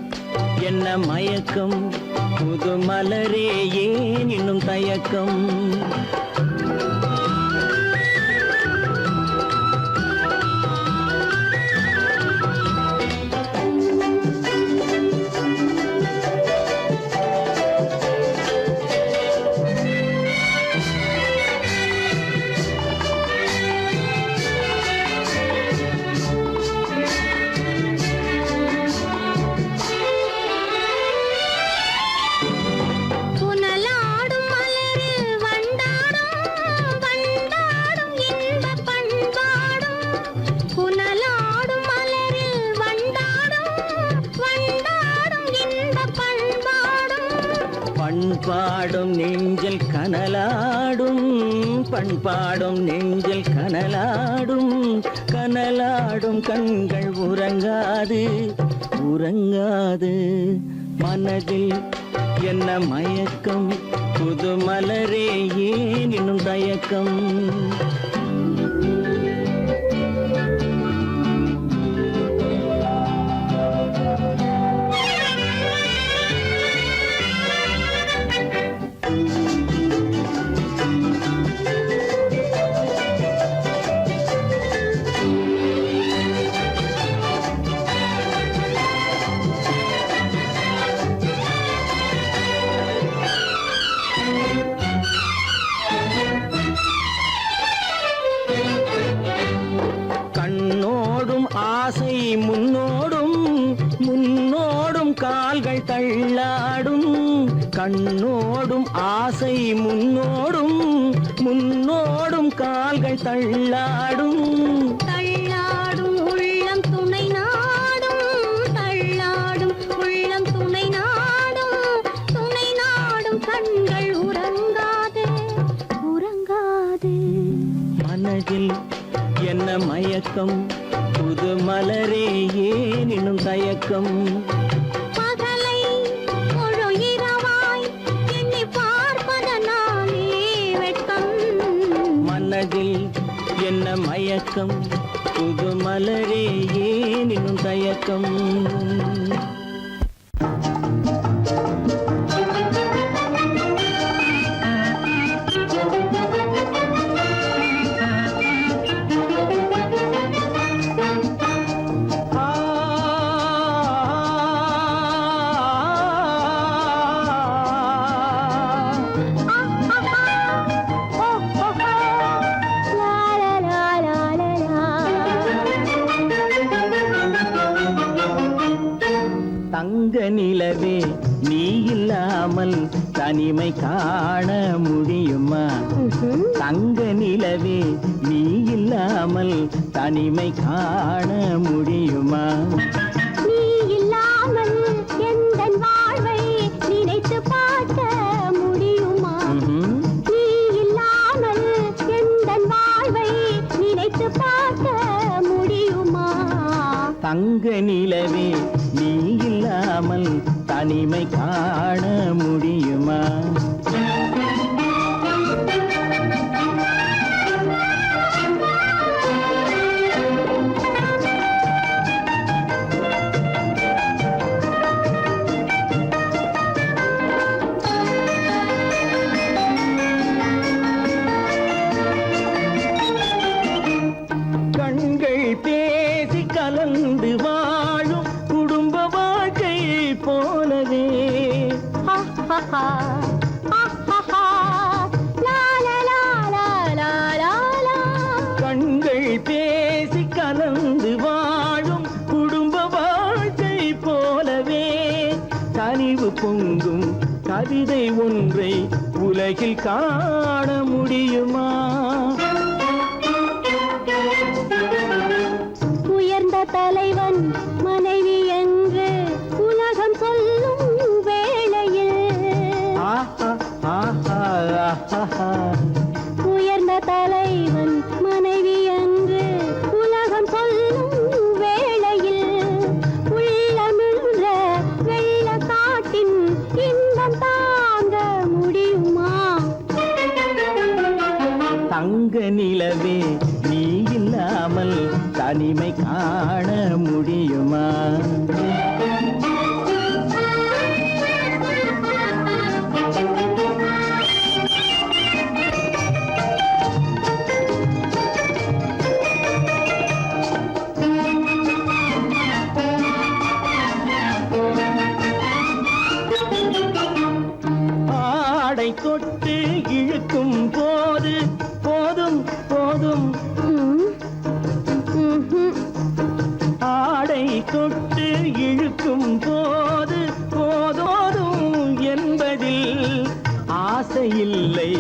என்ன மயக்கம் புது மலரே ஏன் இன்னும் தயக்கம் புனலாடும் மலரில் வண்டாடும் வண்டாடும் இன்பப் பண்பாடும் புனலாடும் மலரில் வண்டாடும் வண்டாடும் இன்பப் பண்பாடும் பண்பாடும் நெஞ்சில் கனலாடும் பண்பாடும் நெஞ்சில் கனலாடும் கனலாடும் கண்கள் உறங்காது உறங்காது மனதில் என்ன மயக்கம் புது மலரே ஏன் இன்னும் தயக்கம் கண்ணோடும் ஆசை முன்னோடும் முன்னோடும் கால்கள் தள்ளாடும் கண்ணோடும் ஆசை முன்னோடும் முன்னோடும் கால்கள் தள்ளாடும் தள்ளாடும் உள்ளம் துணை நாடும் தள்ளாடும் உள்ளம் துணை நாடும் கண்கள் உறங்காதே உறங்காதே மனதில் என்ன மயக்கம் புது மலரே ஏன் இன்னும் தயக்கம் பகலை முழு இரவாய் எண்ணி பார்ப்பதனாலே வெட்கம் மனதில் என்ன மயக்கம் புது மலரே ஏன் இன்னும் தயக்கம் தங்க நிலவே நீ இல்லாமல் தனிமை காண முடியுமா தங்க நிலவே நீ இல்லாமல் தனிமை காண முடியுமா நீ இல்லாமல் எந்தன் வாழ்வை நினைத்து பார்க்க முடியுமா நீ இல்லாமல் எந்தன் வாழ்வை நினைத்து பார்க்க முடியுமா தங்க நிலவே நீ இல்லாமல் தனிமை காண முடியுமா? கண்கள் பேசி கலந்து வாழும் குடும்ப வாழ்க்கை போலவே கண்கள் பேசி கலந்து வாழும் குடும்ப வாழ்க்கை போலவே கனிவு பொங்கும் கவிதை ஒன்றை உலகில் காண முடியுமா? உயர்ந்த தலைவன் மனைவி என்று உலகம் சொல்லும் வேளையில் உயர்ந்த தலைவன் மனைவி என்று உலகம் சொல்லும் வேளையில் உள்ளமிழ்ந்த வெள்ள காட்டின் இன்பம் தாங்க முடியுமா? தங்க நிலவே நீ இல்லாமல் தனிமை காண முடியுமா? ஆடை தொட்டு இழுக்கும் போது போதும் போதும் ஆடை தொட்டு இழுக்கும் போது போதோதும் என்பதில் ஆசையில்லை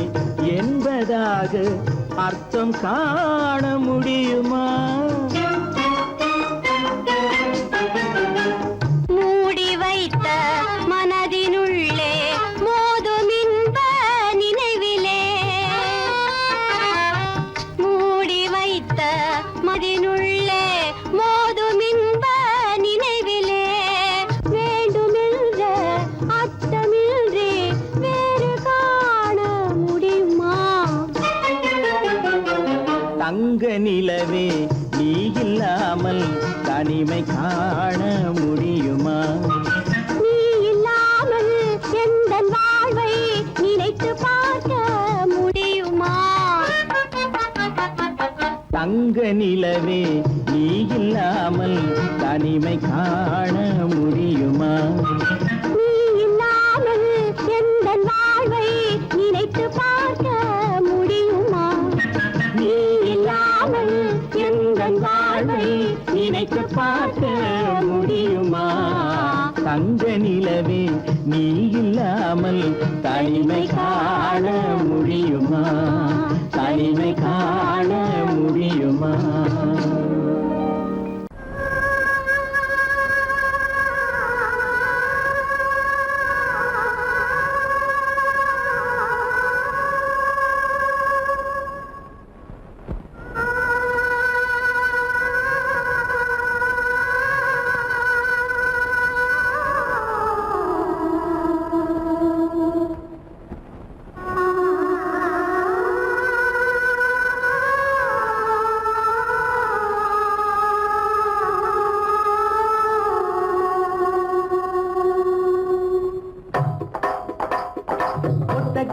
என்பதாக அர்த்தம் காண முடியுமா? மூடி வைத்த மனதினுள்ளே மோதும் இன்ப நினைவிலே மூடி வைத்த மனதினுள்ளே மோதும் இன்ப நினைவிலே வேண்டுமென்ற அச்சமின்றி வேறு காண முடியுமா? தங்க நிலவே நீ இல்லாமல் தனிமை காண முடியுமா? நீ இல்லாமல் எந்தன் வாழ்வை நினைத்து பார்க்க முடியுமா? தங்க நிலவே நீ இல்லாமல் தனிமை காண முடியுமா? நீ இல்லாமல் எந்தன் வாழ்வை நினைத்து பார்க்க முடியுமா? நீ இல்லாமல் எந்தன் வாழ்வை நினைத்து பார்க்க முடியுமா? தங்க நிலவே நீ இல்லாமல் தனிமை காண முடியுமா? தனிமை காண முடியுமா?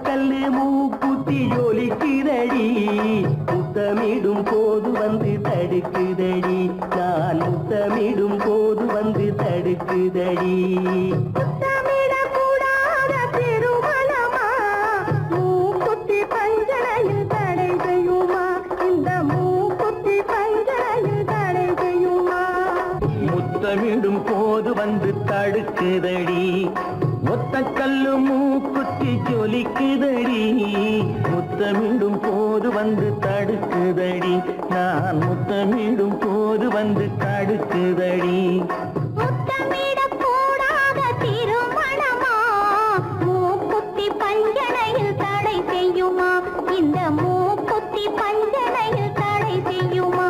கல்லு மூக்குத்தி ஜொலிக்குதடி முத்தமிடும் போது வந்து தடுக்குதடி நான் முத்தமிடும் போது வந்து தடுக்குதடி முத்தமிடக்கூடாத திருமணமா மூக்குத்தி பஞ்சனையில் தடை செய்யுமா? இந்த மூக்குத்தி பஞ்சனையில் தடை செய்யுமா? முத்தமிடும் போது வந்து தடுக்குதடி ஒத்த கல்லு மூக்குத்தி ஜொலிக்குதடி முத்தமிடும் போது வந்து தடுக்குதடி நான் முத்தமிடும் போது வந்து தடுக்குதடி முத்தமிடக்கூடாத திருமணமா மூக்குத்தி பஞ்சனையில் தடை செய்யுமா? இந்த மூக்குத்தி பஞ்சனையில் தடை செய்யுமா?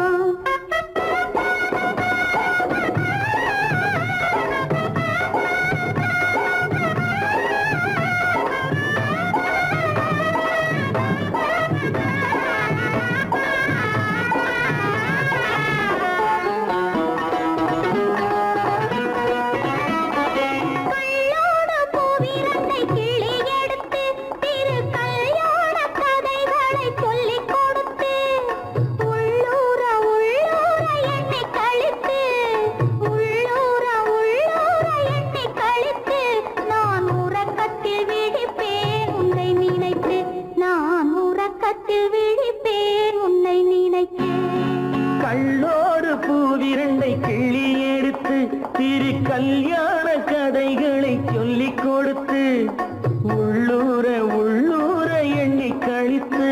கல்யாண கதைகளை சொல்லிக் கொடுத்து உள்ளூர உள்ளூர எண்ணி கழித்து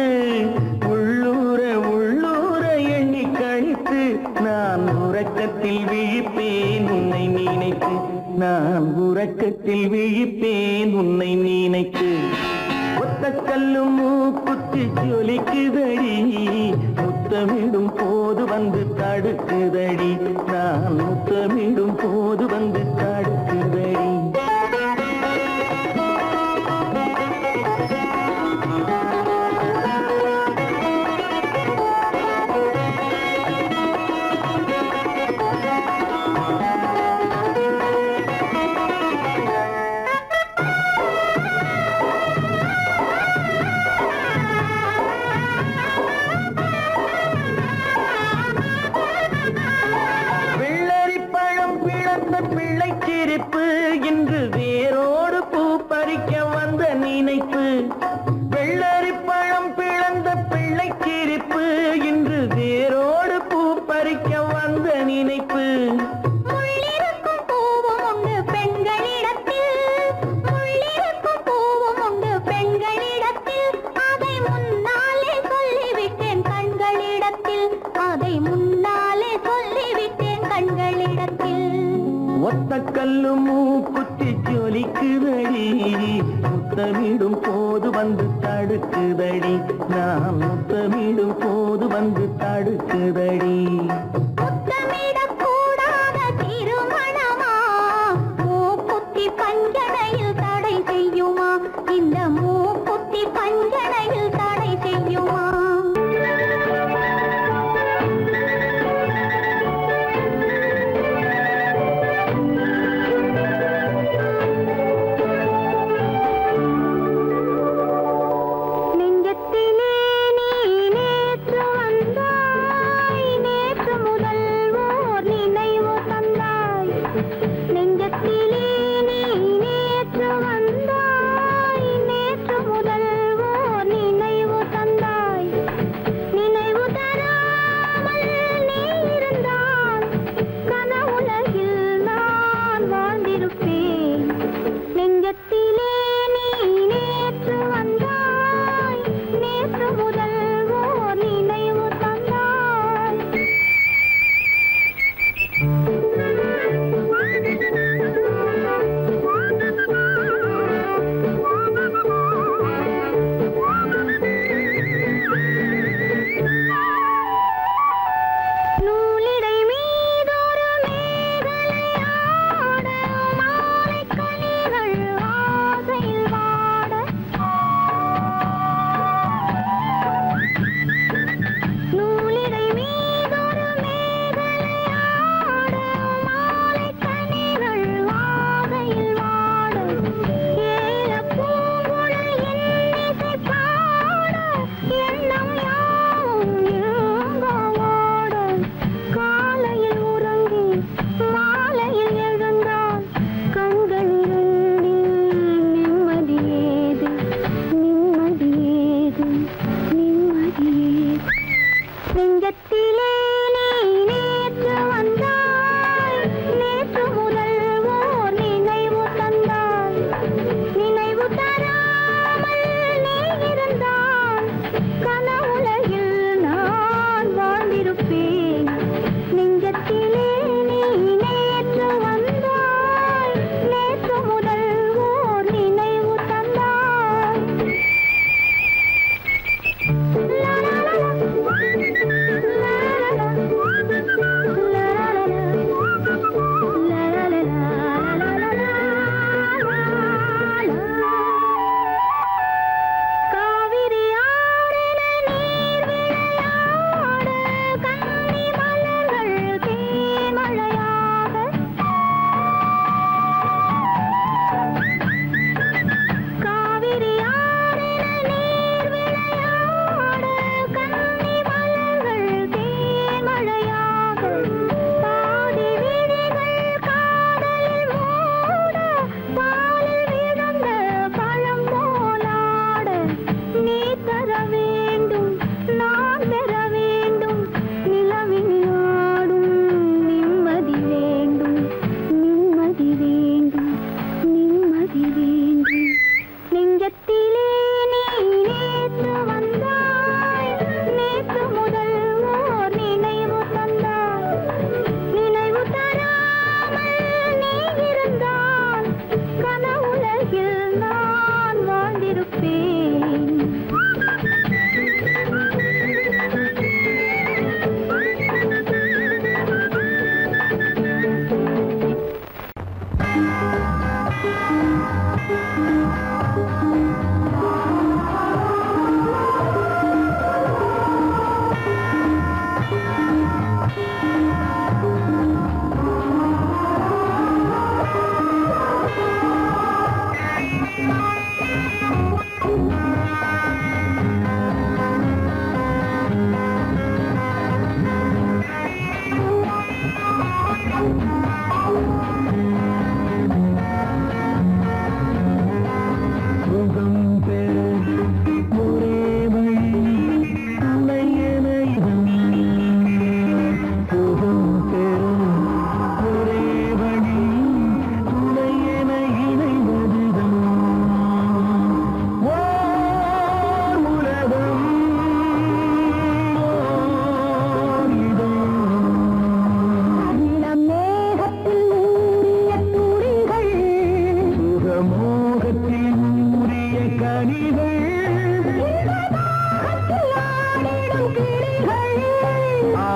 உள்ளூர உள்ளூர எண்ணி கழித்து நான் உறக்கத்தில் விழிப்பேன் உன்னை நினைத்து நான் உறக்கத்தில் விழிப்பேன் உன்னை நினைத்து ஒத்த கல்லும் மூக்குத்தி ஜொலிக்குதடி முத்தமிடும் போது வந்து தடுக்குதடி நான் முத்தமிடும் போது வந்து தடுக்குதடி பிள்ளைச்சிரிப்பு இன்று வேரோடு பூ பறிக்க வந்த நினைப்பு வெள்ளரி பழம் பிளந்த பிள்ளைச்சிரிப்பு இன்று வேரோடு பூ பறிக்க வந்த நினைப்பு முள்ளிருக்கும் பூவும் உண்டு பெண்களிடத்தில் முள்ளிருக்கும் பூவும் உண்டு பெண்களிடத்தில் அதை முன்னாலே சொல்லிவிட்டேன் கண்களிடத்தில் அதை முன்னாலே சொல்லிவிட்டேன் கண்களிடத்தில் ஒத்த கல்லு மூக்குத்தி ஜொலிக்குதடி முத்தமிடும் போது வந்து தடுக்குதடி நான் முத்தமிடும் போது வந்து தடுக்குதடி முத்தமிடக்கூடாத திருமணமா மூக்குத்தி பஞ்சனையில் தடை செய்யுமா இந்த மூக்குத்தி பஞ்சனையில் தடை செய்யுமா நேற்று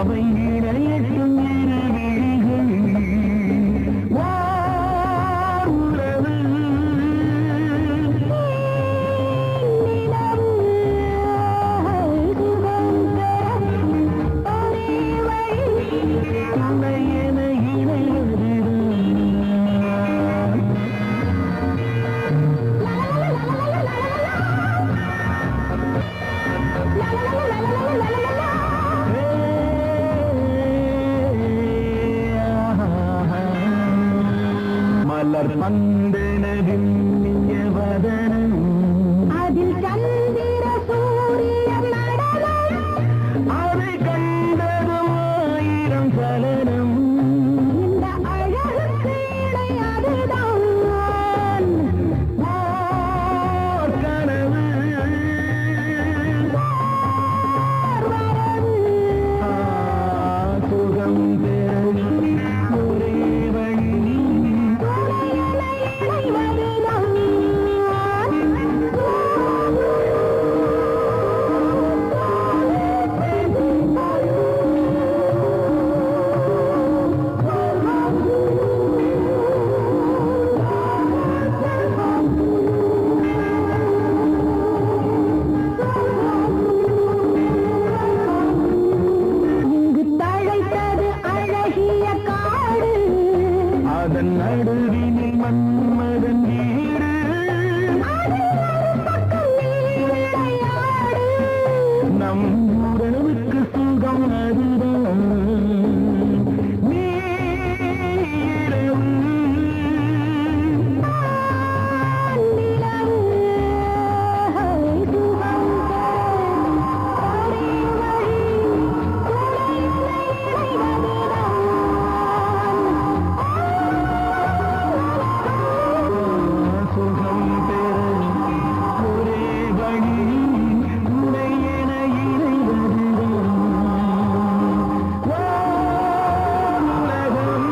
அவை இணையட்டும் இரு விழிகள் உறவு துணை என மலர் மந்தனவின் வதனம் அதில் சந்திர சூரியன் நடனம் அதை கண்டதும் ஆயிரம் சலனம் இந்த அழகுக்கு இணை அதுதான் ஓர் கனவு சுகம் பெற ஒரே வழி இங்கு தழைத்தது அழகிய காடு அதன் நடுவினில் மன்மதன் வீடு நம் உறவுக்கு சுகம் அதுதான் நீரவு சுகம் பெற ஒரே வழி துணை என இறைவதுதான் உலகம்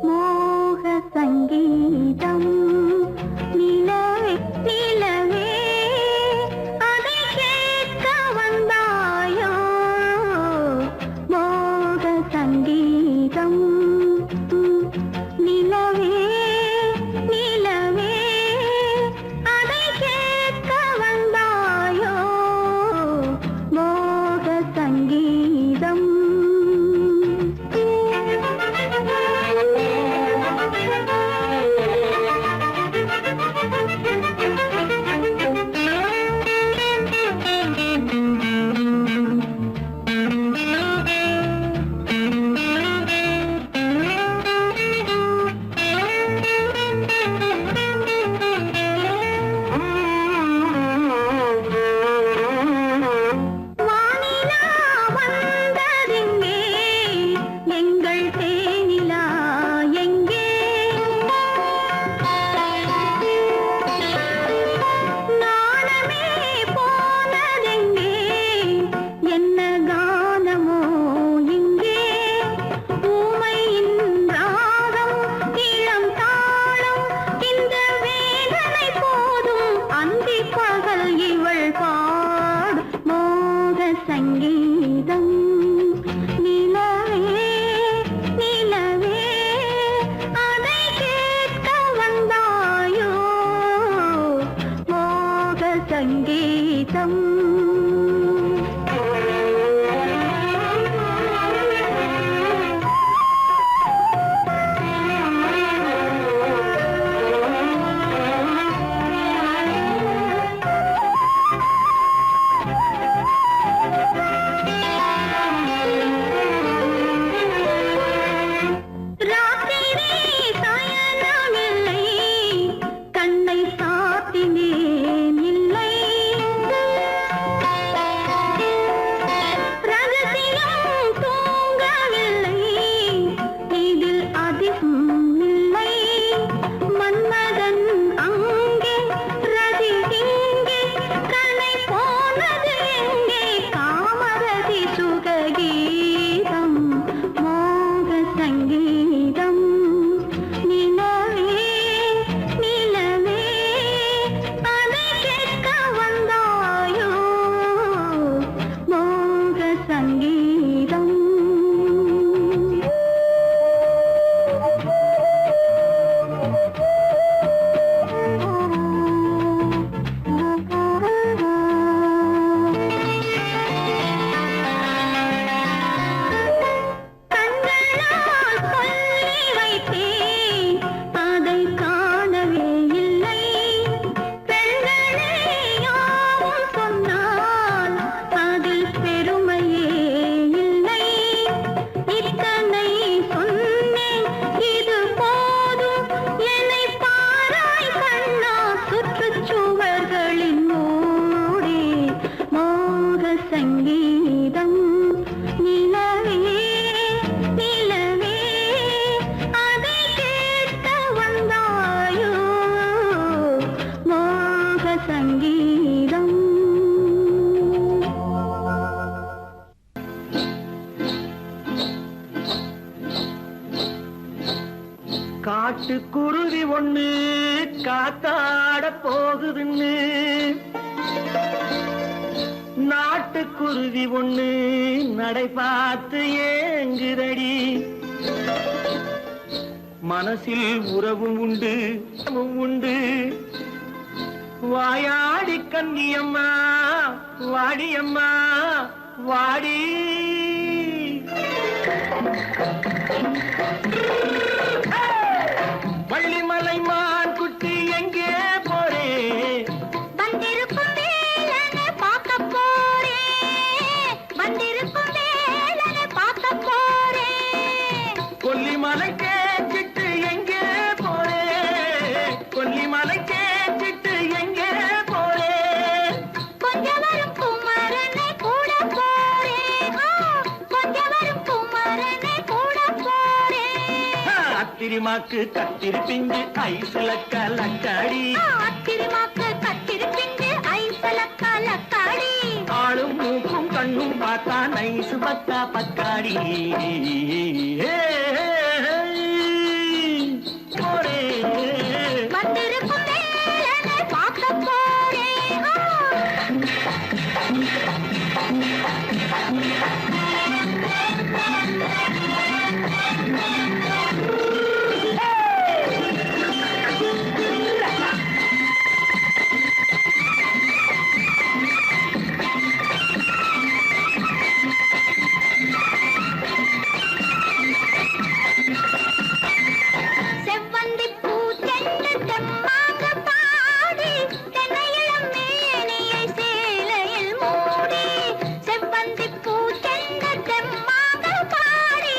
மோக சங்கீதம் நிலவே நிலவே அதை கேட்க வந்தாயோ மோக சங்கீதம் நிலவே நிலவே அதை கேட்க வந்தாயோ மோக சங்கீதம் வானிலா வந்ததெங்கே எங்கள் தேனிலா எங்கே நாணமே போனதெங்கே என்ன கானமோ இங்கே ஊமையின் ராகம் இளம் தாளம் இந்த வேதனை போதும் அந்தி பகல் இவள் பாடு மோக சங்கீதம் நிலவே நிலவே அதை கேட்க வந்தாயோ மோக சங்கீதம் ராத்திரி சயனமில்லை ஒண்ணு காத்தாட போகுதுன்னு நாட்டுக்குருவி ஒண்ணு நடை பார்த்து ஏங்குதடி மனசில் உறவும் உண்டு உண்டு வாயாடி கன்னியம்மா வாடியம்மா வாடி வள்ளிமலை மான் குட்டி எங்கே போறே வந்திருக்கும் வேலனை பார்க்க போறேன் வந்திருக்கும் வேலனை பார்க்க போறேன் கொல்லிமலை கேச்சிட்டு எங்கே போறே கொல்லிமலை கேச்சிட்டு எங்கே போறே கொஞ்சம் வரும் குமரனை கூட போறேன் கொஞ்சம் வரும் குமரனை கூட போறேன் அத்திரிமாக்கு கத்திரி பிஞ்சு ஐசுல கலக்காடி அத்திரிமாக்கு கத்திரி பிஞ்சு ஐசல கலக்காடி ஆளும் மூக்கும் கண்ணும் பார்த்தா நைசு பக்கா பக்காடி போறே வந்திருக்கும் வேலனை பார்க்க போறேன் செவ்வந்தி பூ தென்று தெம்மாக பாடி தென்னையிளம் மேனியை சேலையில் மூடி செவ்வந்தி பூ தென்று தெம்மாக பாடி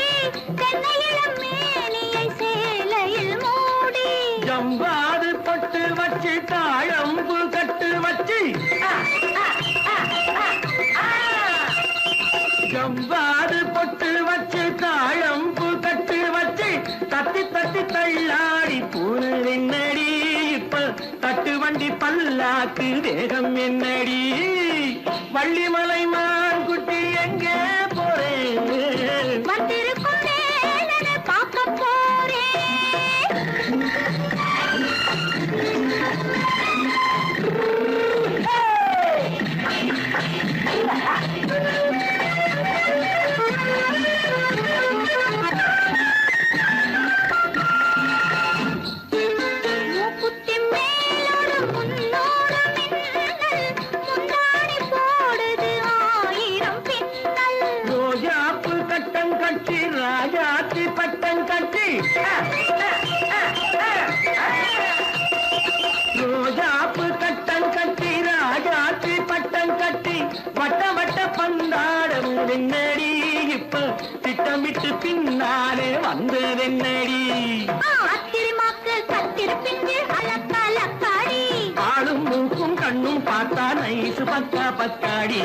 தென்னையிளம் மேனியை சேலையில் மூடி ஜம்பாது பட்டு வச்சு தாழம்பு கட்டு வச்சு ஜம்பாது பொட்டு வச்சு தாழம்பு கட்டு வச்சு தட்டி தட்டி தள்ளாடி பூரு என்னடி இப்ப தட்டு வண்டி பல்லாக்கு வேகம் என்னடி வள்ளிமலை மான் குட்டி எங்கே போறேன் வந்திருக்கும் வேலனை பார்க்க போறேன் மூக்குத்தி மேலோடு முன்னோடு மின்னல் முந்தாணி போடுது ஆயிரம் பின்னல் ரோஜாப்பு கட்டம் கட்டி ராஜாத்தி பட்டம் கட்டி ரோஜாப்பு கட்டம் கட்டி ராஜாத்தி பட்டம் கட்டி வட்ட வட்ட பந்தாடம் என்னடி இப்ப திட்டமிட்டு பின்னாலே வந்ததென்னடி அத்திரிமாக்கு கத்திரி பிஞ்சு அலக்காடி ஆளும் மூக்கும் கண்ணும் பார்த்தா நைசு பக்கா பக்காடி